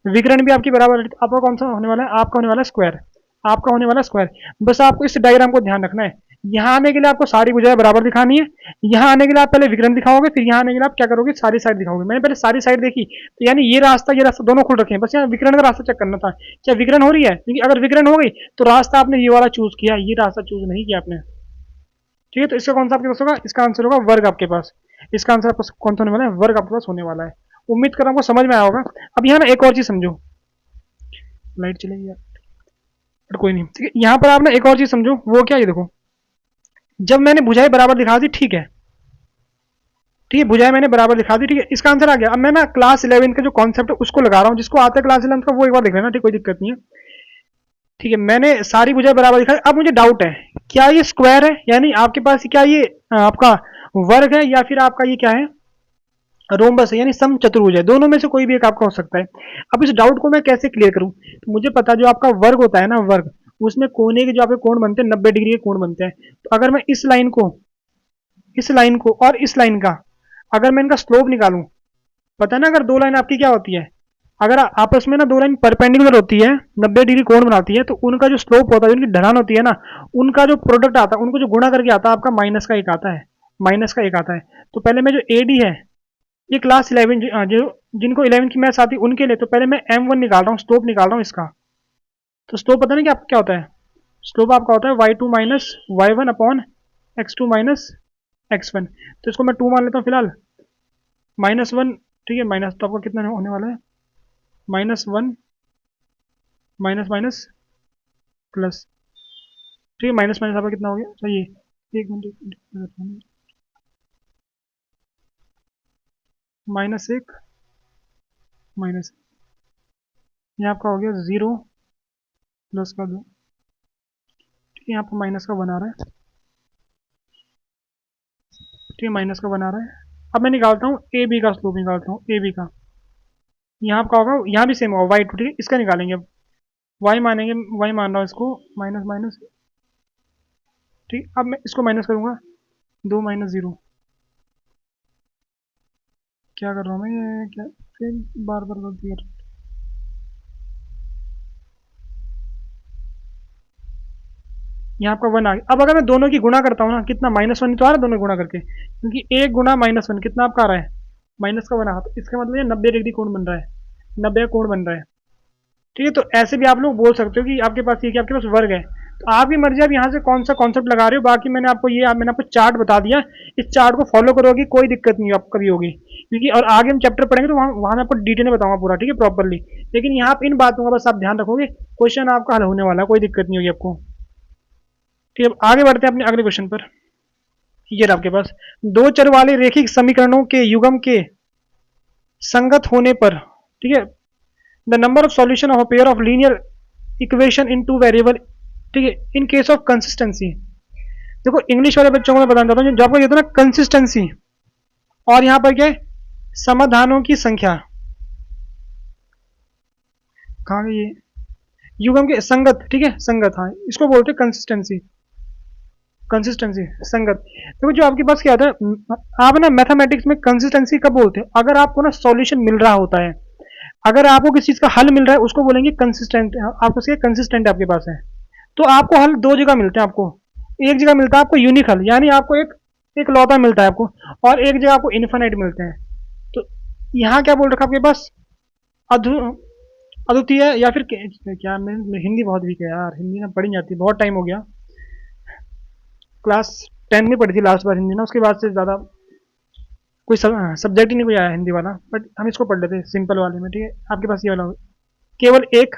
विकर्ण भी आपकी बराबर। आपका कौन सा होने वाला है, आपका होने वाला है स्क्वायर, आपका होने वाला स्क्वायर। बस आपको इस डायग्राम को ध्यान रखना है, यहाँ आने के लिए आपको सारी भुजाएं बराबर दिखानी है। यहाँ आने के लिए आप पहले विकर्ण दिखाओगे, फिर यहाँ आने के लिए आप क्या करोगे, सारी साइड दिखाओगे। मैंने पहले सारी साइड देखी, तो यानी ये रास्ता दोनों खुल रखे हैं, बस यहाँ विकर्ण का रास्ता चेक करना था, क्या विकर्ण हो रही है। क्योंकि अगर विकर्ण हो गई तो रास्ता आपने ये वाला चूज किया, ये रास्ता चूज नहीं किया आपने। ठीक है, तो इसका कौन सा आपके पास होगा, इसका आंसर होगा वर्ग आपके पास। इसका आंसर आपको कौन सा होने वाला है, वर्ग आपके पास होने वाला है। उम्मीद कर रहा हूँ आपको समझ में आया होगा। अब यहाँ ना एक और चीज समझो, लाइट चलेगी यार, पर कोई नहीं। ठीक है, यहाँ पर आप ना एक और चीज समझो, वो क्या, ये देखो, जब मैंने भुजाएं बराबर दिखा दी, ठीक है, ठीक है, भुजाएं मैंने बराबर दिखा दी, ठीक है, इसका आंसर आ गया। अब मैं ना क्लास 11 का जो कॉन्सेप्ट है उसको लगा रहा हूँ, जिसको आता है क्लास 11 का वो एक बार देख लेना, ठीक, कोई दिक्कत नहीं है। ठीक है, मैंने सारी भुजाएं बराबर दिखाई। अब मुझे डाउट है, क्या ये स्क्वायर है, यानी आपके पास क्या ये आपका वर्ग है, या फिर आपका ये क्या है, रोम्बस है, यानी सम चतुर्भुज है। दोनों में से कोई भी एक आपका हो सकता है। अब इस डाउट को मैं कैसे क्लियर करूं, तो मुझे पता जो आपका वर्ग होता है ना, वर्ग, उसमें कोने के जो आपके कोण बनते हैं 90 डिग्री के कोण बनते हैं। तो अगर मैं इस लाइन को और इस लाइन का, अगर मैं इनका स्लोप निकालूं, पता है ना, अगर दो लाइन आपकी क्या होती है, अगर आपस में ना दो लाइन परपेंडिकुलर होती है, 90 डिग्री कोण बनाती है, तो उनका जो स्लोप होता है, उनकी ढलान होती है ना, उनका जो प्रोडक्ट आता है, उनको जो गुणा करके आता है, आपका -1 आता है, -1 आता है। तो पहले मैं जो एडी है, ये क्लास 11 जो जिनको 11 की मैथ्स आती है उनके लिए, तो पहले मैं m1 निकाल रहा हूँ, स्लोप निकाल रहा हूँ इसका। तो स्लोप पता नहीं क्या होता है, स्लोप आपका होता है y2 - y1 upon x2 - x1। तो इसको मैं 2 मान लेता हूँ फिलहाल, -1। ठीक है, माइनस, तो आपका कितना होने वाला है, -1 माइनस माइनस प्लस। ठीक है, माइनस माइनस आपका कितना हो गया, सही है, एक मिनट, -1 माइनस, यहाँ आपका हो गया 0 प्लस का 2। ठीक है, यहाँ पर माइनस का बना रहा है, ठीक है, माइनस का बना रहा है। अब मैं निकालता हूँ ए बी का स्लोप, निकालता हूँ ए बी का। यहाँ आपका होगा, यहाँ भी सेम होगा y2। ठीक है, इसका निकालेंगे अब, y मानेंगे, y मान रहा हूँ इसको, माइनस माइनस। ठीक, अब मैं इसको माइनस करूँगा, 2 - 0। क्या कर रहा हूँ मैं, ये क्या फिर बार बार गलती कर, यहाँ आपका 1 आ गया। अब अगर मैं दोनों की गुणा करता हूँ ना, कितना, -1 तो आ रहा है दोनों गुणा करके, क्योंकि 1 गुणा -1 कितना आपका आ रहा है, माइनस का 1 आ रहा है। तो इसका मतलब ये 90 डिग्री कोण बन रहा है, 90 का कोण बन रहा है। ठीक है, तो ऐसे भी आप लोग बोल सकते हो कि आपके पास ये कि आपके पास वर्ग है, तो आपकी मर्जी, आप यहाँ से कौन सा कॉन्सेप्ट लगा रहे हो। बाकी मैंने आपको चार्ट बता दिया, इस चार्ट को फॉलो करोगे, कोई दिक्कत नहीं आपको कभी होगी, क्योंकि और आगे हम चैप्टर पढ़ेंगे तो वहाँ मैं आपको डिटेल में बताऊंगा पूरा, ठीक है, प्रॉपरली। लेकिन यहाँ इन बातों का बस आप ध्यान रखोगे, क्वेश्चन आपका हल होने वाला है, कोई दिक्कत नहीं होगी आपको। ठीक है, अब आगे बढ़ते हैं अपने अगले क्वेश्चन पर। ये आपके पास दो चर वाले रैखिक समीकरणों के युग्म के संगत होने पर, ठीक है, the number of solution of a pair of linear equation in two variable, ठीक है, इन केस ऑफ कंसिस्टेंसी। देखो, इंग्लिश वाले बच्चों को मैं बताना चाहता हूँ, जो आपको ये था ना कंसिस्टेंसी, और यहां पर क्या है, समाधानों की संख्या, कहाँ गई ये, युग्म के संगत, ठीक है, संगत, हाँ इसको बोलते हैं कंसिस्टेंसी, कंसिस्टेंसी संगत। देखो, जो आपके पास क्या आता है, आप ना मैथमेटिक्स में कंसिस्टेंसी कब बोलते हैं, अगर आपको ना सॉल्यूशन मिल रहा होता है, अगर आपको किसी चीज का हल मिल रहा है, उसको बोलेंगे कंसिस्टेंट। आपको कंसिस्टेंट आपके पास है, तो आपको हल दो जगह मिलते हैं। आपको एक जगह मिलता है आपको यूनिक हल, यानी आपको एक एक लौता मिलता है आपको, और एक जगह आपको इन्फिनाइट मिलते हैं। तो यहाँ क्या बोल रखा आपके पास, अधु अद्वितीय, या फिर क्या, मैं हिंदी बहुत वीक है यार, हिंदी ना पढ़ी जाती, बहुत टाइम हो गया, क्लास 10 में पढ़ी थी लास्ट बार हिंदी ना, उसके बाद से ज़्यादा कोई सब्जेक्ट ही नहीं कोई आया हिंदी वाला, बट हम इसको पढ़ लेते हैं सिंपल वाले में, ठीक है। आपके पास ये वाला केवल एक,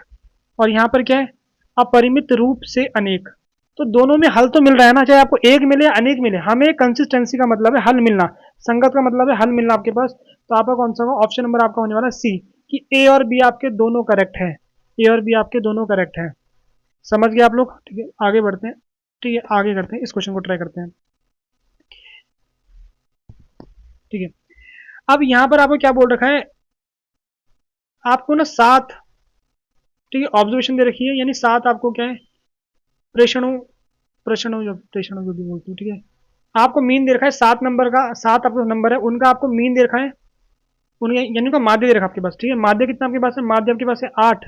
और यहाँ पर क्या है, अपरिमित रूप से अनेक। तो दोनों में हल तो मिल रहा है ना, चाहे आपको एक मिले या अनेक मिले, हमें कंसिस्टेंसी का मतलब है हल मिलना, संगत का मतलब है हल मिलना आपके पास। तो आपका कौन सा होगा, ऑप्शन नंबर आपका होने वाला सी, कि ए और बी आपके दोनों करेक्ट है, ए और बी आपके दोनों करेक्ट है। समझ गए आप लोग, ठीक है, आगे बढ़ते हैं। ठीक है, आगे करते हैं, इस क्वेश्चन को ट्राई करते हैं। ठीक है, अब यहाँ पर आपको क्या बोल रखा है, आपको ना 7, ठीक है, ऑब्जर्वेशन दे रखी है, यानी 7 आपको क्या है, प्रेषणों, प्रेषणों जो भी बोलते हैं, ठीक है। आपको मीन दे रखा है 7 नंबर का, 7 आपका नंबर है, उनका आपको मीन दे रखा है, उनका यानी उनका माध्य दे रखा है आपके पास, ठीक है। माध्य कितना आपके पास है, माध्य आपके पास है 8,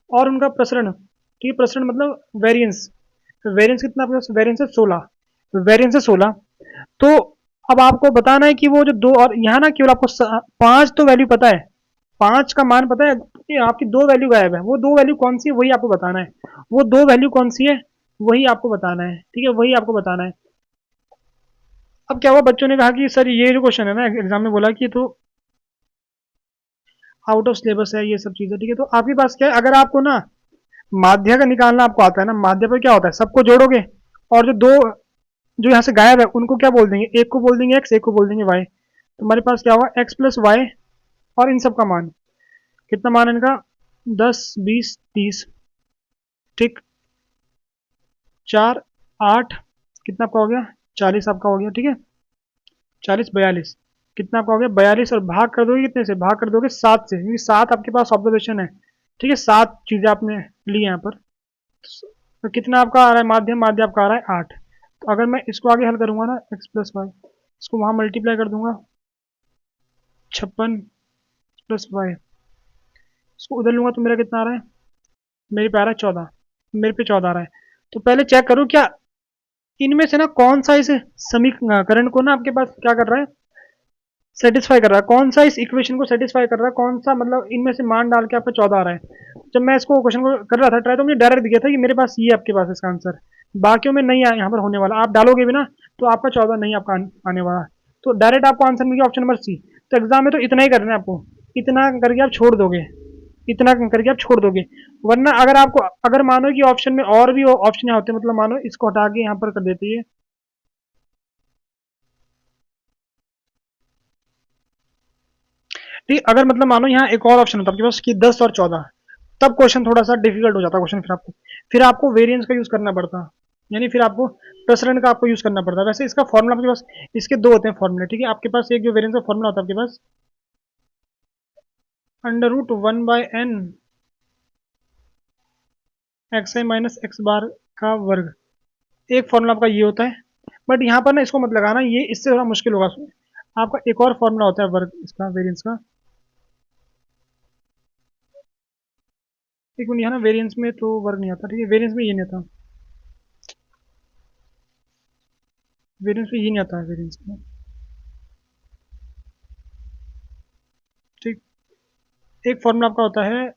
और उनका प्रसरण, ठीक है, प्रसरण मतलब वेरियंस, वेरियंस कितना आपके पास, वेरियंस है 16, वेरियंस है 16। तो अब आपको बताना है कि वो जो दो, और यहाँ ना केवल आपको 5 तो वैल्यू पता है, 5 का मान पता है, ये आपकी 2 वैल्यू गायब है, वो 2 वैल्यू कौन सी है वही आपको बताना है, वो 2 वैल्यू कौन सी है वही आपको बताना है, ठीक है, वही आपको बताना है। अब क्या हुआ, बच्चों ने कहा कि सर ये जो क्वेश्चन है ना, एग्जाम में बोला कि तो आउट ऑफ सिलेबस है ये सब चीजें, ठीक है। तो आपके पास क्या है, अगर आपको ना माध्य का निकालना आपको आता है ना, माध्य पर क्या होता है, सबको जोड़ोगे, और जो दो जो यहाँ से गायब है उनको क्या बोल देंगे, एक को बोल देंगे एक्स, एक को बोल देंगे वाई। तो हमारे पास क्या होगा, एक्स प्लस वाई, और इन सब का मान, कितना मान है इनका, 10 20 30, ठीक, 4 8, कितना आपका हो गया, 40 आपका हो गया, ठीक है, 40 42, कितना आपका हो गया 42, और भाग कर दोगे कितने से, भाग कर दोगे 7 से, क्योंकि 7 आपके पास ऑब्जर्वेशन है, ठीक है, 7 चीजें आपने ली यहाँ पर। तो कितना आपका आ रहा है, माध्यम, माध्य आपका आ रहा है 8। तो अगर मैं इसको आगे हल करूंगा ना, एक्स प्लस वाई, इसको वहां मल्टीप्लाई कर दूंगा, 56 प्लस वाई, इसको उधर लूंगा तो मेरा कितना आ रहा है, मेरे पे आ रहा है 14, मेरे पे 14 आ रहा है। तो पहले चेक करो क्या इनमें से ना कौन सा इस समीकरण को ना आपके पास क्या कर रहा है, सेटिस्फाई कर रहा है, कौन सा इस इक्वेशन को सेटिस्फाई कर रहा है, कौन सा मतलब इनमें से मान डाल के आपका 14 आ रहा है। जब मैं इसको क्वेश्चन को कर रहा था ट्राई, तो मुझे डायरेक्ट दिखा था कि मेरे पास ये आपके पास इसका आंसर, बाकियों में नहीं यहाँ पर होने वाला, आप डालोगे भी ना तो आपका 14 नहीं आपका आने वाला, तो डायरेक्ट आपको आंसर मिल गया ऑप्शन नंबर सी। तो एग्जाम में तो इतना ही करना है आपको, इतना करके आप छोड़ दोगे, इतना करके आप छोड़ दोगे, वरना अगर आपको, अगर मानो कि ऑप्शन में और भी ऑप्शन होते, मतलब मानो इसको हटा के यहाँ पर कर देते हैं, ठीक, अगर मतलब मानो यहाँ एक और ऑप्शन होता आपके पास कि 10 और 14, तब क्वेश्चन थोड़ा सा डिफिकल्ट हो जाता क्वेश्चन, फिर आपको वेरिएंस का यूज करना पड़ता, यानी फिर आपको प्रसरण का आपको यूज करना पड़ता। वैसे इसका फॉर्मूला आपके पास, इसके दो होते हैं फॉर्मूले, ठीक है। आपके पास एक जो वेरिएंस का फॉर्मूला होता है आपके पास, √1/n xi माइनस एक्स बार का वर्ग, एक फॉर्मूला आपका ये होता है। बट यहाँ पर ना इसको मत लगाना, ये इससे थोड़ा मुश्किल होगा, आपका एक और फॉर्मूला होता है वर्ग इसका, वेरिएंस का, एक मिनट, यहाँ ना वेरिएंस में तो वर्ग नहीं आता, ठीक है, वेरिएंस में ये नहीं आता, वेरिएंस में ये नहीं आता है, वेरिएंस में, ठीक। एक फॉर्मूला आपका होता है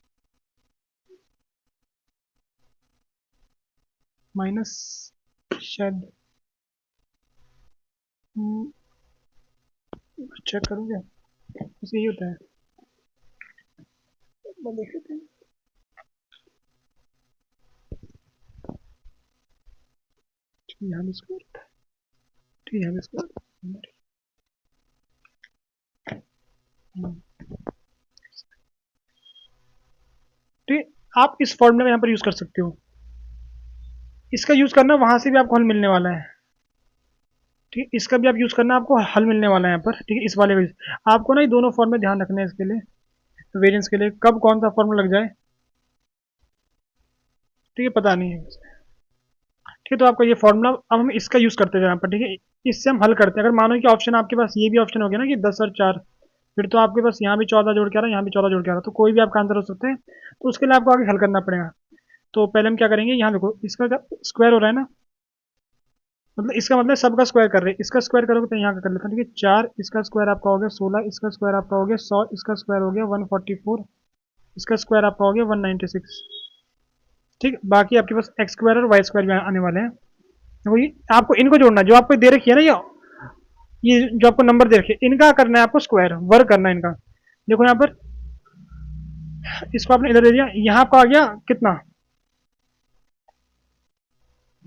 माइनस, शायद चेक करूँ क्या, बस यही होता है, देख लेते हैं, यहाँ भी स्क्वायर होता है, ठीक है, यहाँ भी स्क्वायर, ठीक, आप इस फॉर्मूला में यहाँ पर यूज कर सकते हो, इसका यूज करना, वहां से भी आपको हल मिलने वाला है, ठीक, इसका भी आप यूज करना, आपको हल मिलने वाला है यहाँ पर, ठीक है, इस वाले आपको ना ये दोनों फॉर्मूले ध्यान रखने हैं इसके लिए, वेरिएंस के लिए कब कौन सा फॉर्मूला लग जाए, ठीक है, पता नहीं है, ठीक है। तो आपका ये फॉर्मूला, अब हम इसका यूज करते हैं यहाँ पर, ठीक है, इससे हम हल करते हैं। अगर मानो कि ऑप्शन आपके पास ये भी ऑप्शन हो गया ना कि 10 और 4, फिर तो आपके पास यहाँ भी 14 जोड़ के आ रहा है, यहाँ भी 14 जोड़ के आ रहा है, तो कोई भी आपका आंसर हो सकते हैं, तो उसके लिए आपको आगे हल करना पड़ेगा। तो पहले हम क्या करेंगे, यहाँ देखो इसका स्क्वायर हो रहा है ना, मतलब इसका मतलब सबका स्क्वायर कर रहे हैं, इसका स्क्वायर करोगे तो यहाँ का कर लेते हैं, ठीक है। 4 इसका स्क्वायर आपका हो गया 16, इसका स्क्वायर आपका हो गया 100, इसका स्क्वायर हो गया 144, इसका स्क्वायर आपका हो गया 196। ठीक, बाकी आपके पास एक्स स्क्वायर और वाई स्क्वायर भी आने वाले हैं। देखो ये आपको इनको जोड़ना है, जो आपको दे रखी है ना ये जो आपको नंबर दे रखे इनका करना है आपको स्क्वायर, वर्क करना है इनका। देखो यहाँ पर इसको आपने इधर दे दिया, यहाँ आपका आ गया कितना,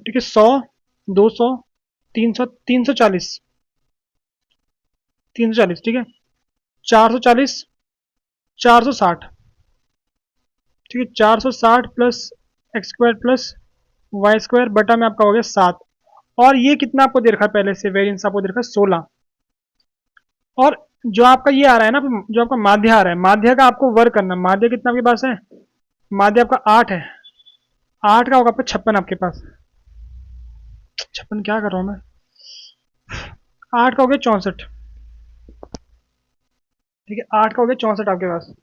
ठीक है 100, 200, 300, 340, 340, ठीक है 440, 460, ठीक है 460 plus x square plus y square बटा में आपका हो गया 7। और ये कितना आपको दे रखा है पहले से, वेरिएंस आपको दे रखा है 16। और जो आपका ये आ रहा है ना, जो आपका माध्य आ रहा है, माध्य का आपको वर्क करना, माध्य कितना आपके पास है, माध्य आपका 8 है, 8 का होगा आपका 56 आपके पास, 56 क्या कर रहा हूँ मैं, 8 का हो गया 64, ठीक है 8 का हो गया 64 आपके पास।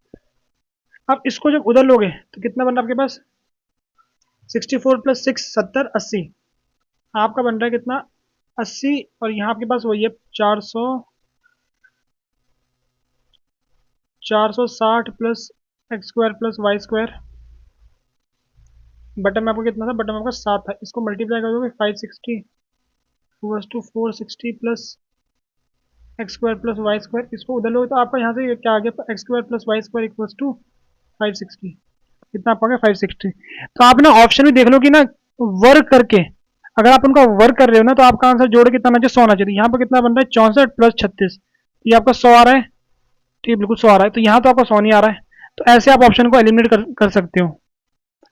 अब इसको जब उधर लोगे तो कितना बन रहा है आपके पास, 64 प्लस 6 70 80, आपका बन रहा है कितना 80। और यहाँ आपके पास वही है 400, 460 plus x square plus y square बटन में आपको कितना था, बटन में आपका 7 था, इसको मल्टीप्लाई कर दोगे 560 to 460 plus x square plus y square, इसको उधर लोगे तो आपका यहाँ से क्या आ गया, x square plus y square equals to 560, कितना आपका 560। तो आप ना ऑप्शन भी देख लो कि ना वर्क करके, अगर आप उनका वर्क कर रहे हो ना तो आपका आंसर जोड़ के कितना आना चाहिए, 100 आना चाहिए। यहाँ पर कितना बन रहा है 64 प्लस 36, ये आपका 100 आ रहा है, ठीक है बिल्कुल 100 आ रहा है, तो यहाँ तो आपका 100 नहीं आ रहा है, तो ऐसे आप ऑप्शन को एलिमिनेट कर सकते हो,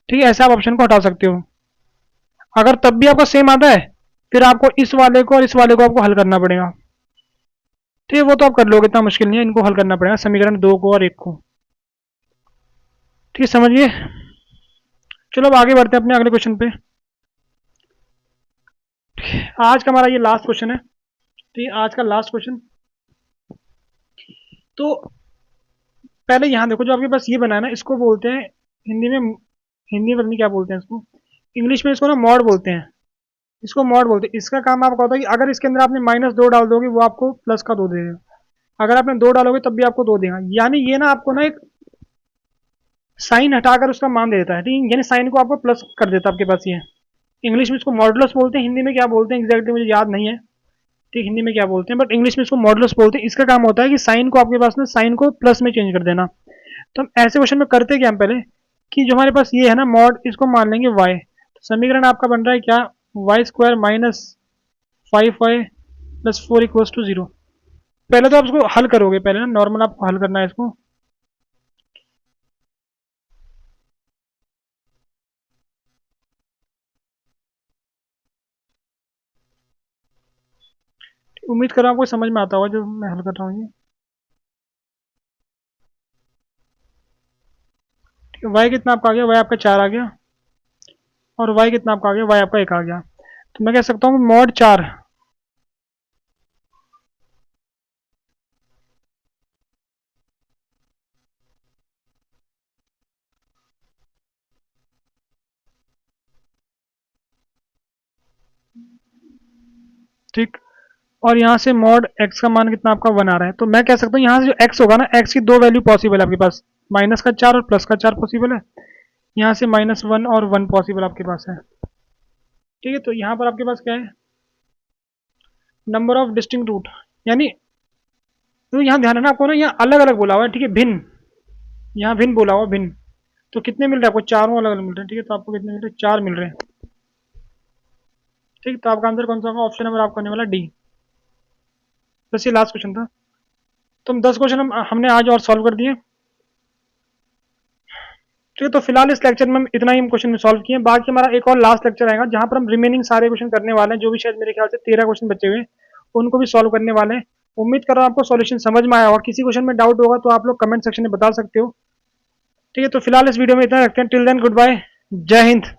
ठीक है ऐसे आप ऑप्शन को हटा सकते हो। अगर तब भी आपका सेम आता है फिर आपको इस वाले को और इस वाले को आपको हल करना पड़ेगा, ठीक है वो तो आप कर लोगे, इतना मुश्किल नहीं है, इनको हल करना पड़ेगा समीकरण 2 को और 1 को, ठीक है समझिए। चलो अब आगे बढ़ते हैं अपने अगले क्वेश्चन पे। आज का हमारा ये लास्ट क्वेश्चन है, ठीक है आज का लास्ट क्वेश्चन। तो पहले यहाँ देखो, जो आपके पास ये बना है ना, इसको बोलते हैं हिंदी में, हिंदी में पता नहीं क्या बोलते हैं इसको, इंग्लिश में इसको ना मॉड बोलते हैं, इसको मॉड बोलते हैं। इसका काम आपका होता है कि अगर इसके अंदर आपने -2 डाल दोगे वो आपको प्लस का 2 देगा, अगर आपने 2 डालोगे तब भी आपको 2 देगा, यानी ये ना आपको ना एक साइन हटाकर उसका मान दे देता है, ठीक है यानी साइन को आपको प्लस कर देता है आपके पास ये। इंग्लिश में इसको मॉडुलस बोलते हैं, हिंदी में क्या बोलते हैं एग्जैक्टली मुझे याद नहीं है, ठीक हिंदी में क्या बोलते हैं, बट इंग्लिश में इसको मॉडुलस बोलते हैं। इसका काम होता है कि साइन को आपके पास ना साइन को प्लस में चेंज कर देना। तो हम ऐसे क्वेश्चन में करते क्या हम पहले, कि जो हमारे पास ये है ना मॉड, इसको मान लेंगे y, तो समीकरण आपका बन रहा है क्या, y square minus 5y plus 4 equals to 0। पहले तो आप इसको हल करोगे, पहले ना नॉर्मल आपको हल करना है इसको, उम्मीद कर रहा हूँ आपको समझ में आता होगा जो मैं हल कर रहा हूँ ये। y कितना आपका आ गया, y आपका 4 आ गया, और y कितना आपका आ गया, y आपका 1 आ गया। तो मैं कह सकता हूँ मॉड 4, ठीक, और यहाँ से मॉड x का मान कितना आपका 1 आ रहा है। तो मैं कह सकता हूँ यहाँ से जो x होगा ना, x की 2 वैल्यू पॉसिबल है आपके पास, माइनस का 4 और प्लस का 4 पॉसिबल है, यहाँ से -1 और 1 पॉसिबल आपके पास है, ठीक है। तो यहाँ पर आपके पास क्या है, नंबर ऑफ डिस्टिंक्ट रूट, यानी तो यहाँ ध्यान है ना आपको ना, यहाँ अलग अलग बोला हुआ है, ठीक है भिन्न, यहाँ भिन्न बोला हुआ भिन्न। तो कितने मिल रहे हैं आपको, चारों अलग अलग मिल रहे हैं, ठीक है तो आपको कितने मिल रहे हैं, 4 मिल रहे हैं, ठीक। तो आपका आंसर कौन सा होगा, ऑप्शन नंबर आपका होने वाला डी। बस ये लास्ट क्वेश्चन था, तो हम 10 क्वेश्चन हमने आज और सॉल्व कर दिए, ठीक है। तो फिलहाल इस लेक्चर में हम इतना ही हम क्वेश्चन सॉल्व किए, बाकी हमारा एक और लास्ट लेक्चर आएगा जहां पर हम रिमेनिंग सारे क्वेश्चन करने वाले हैं, जो भी शायद मेरे ख्याल से 13 क्वेश्चन बचे हुए हैं उनको भी सॉल्व करने वाले हैं। उम्मीद कर रहा हूँ आपको सॉल्यूशन समझ में आया होगा, किसी क्वेश्चन में डाउट होगा तो आप लोग कमेंट सेक्शन में बता सकते हो, ठीक है। तो फिलहाल इस वीडियो में इतना रखते हैं, टिल देन गुड बाय, जय हिंद।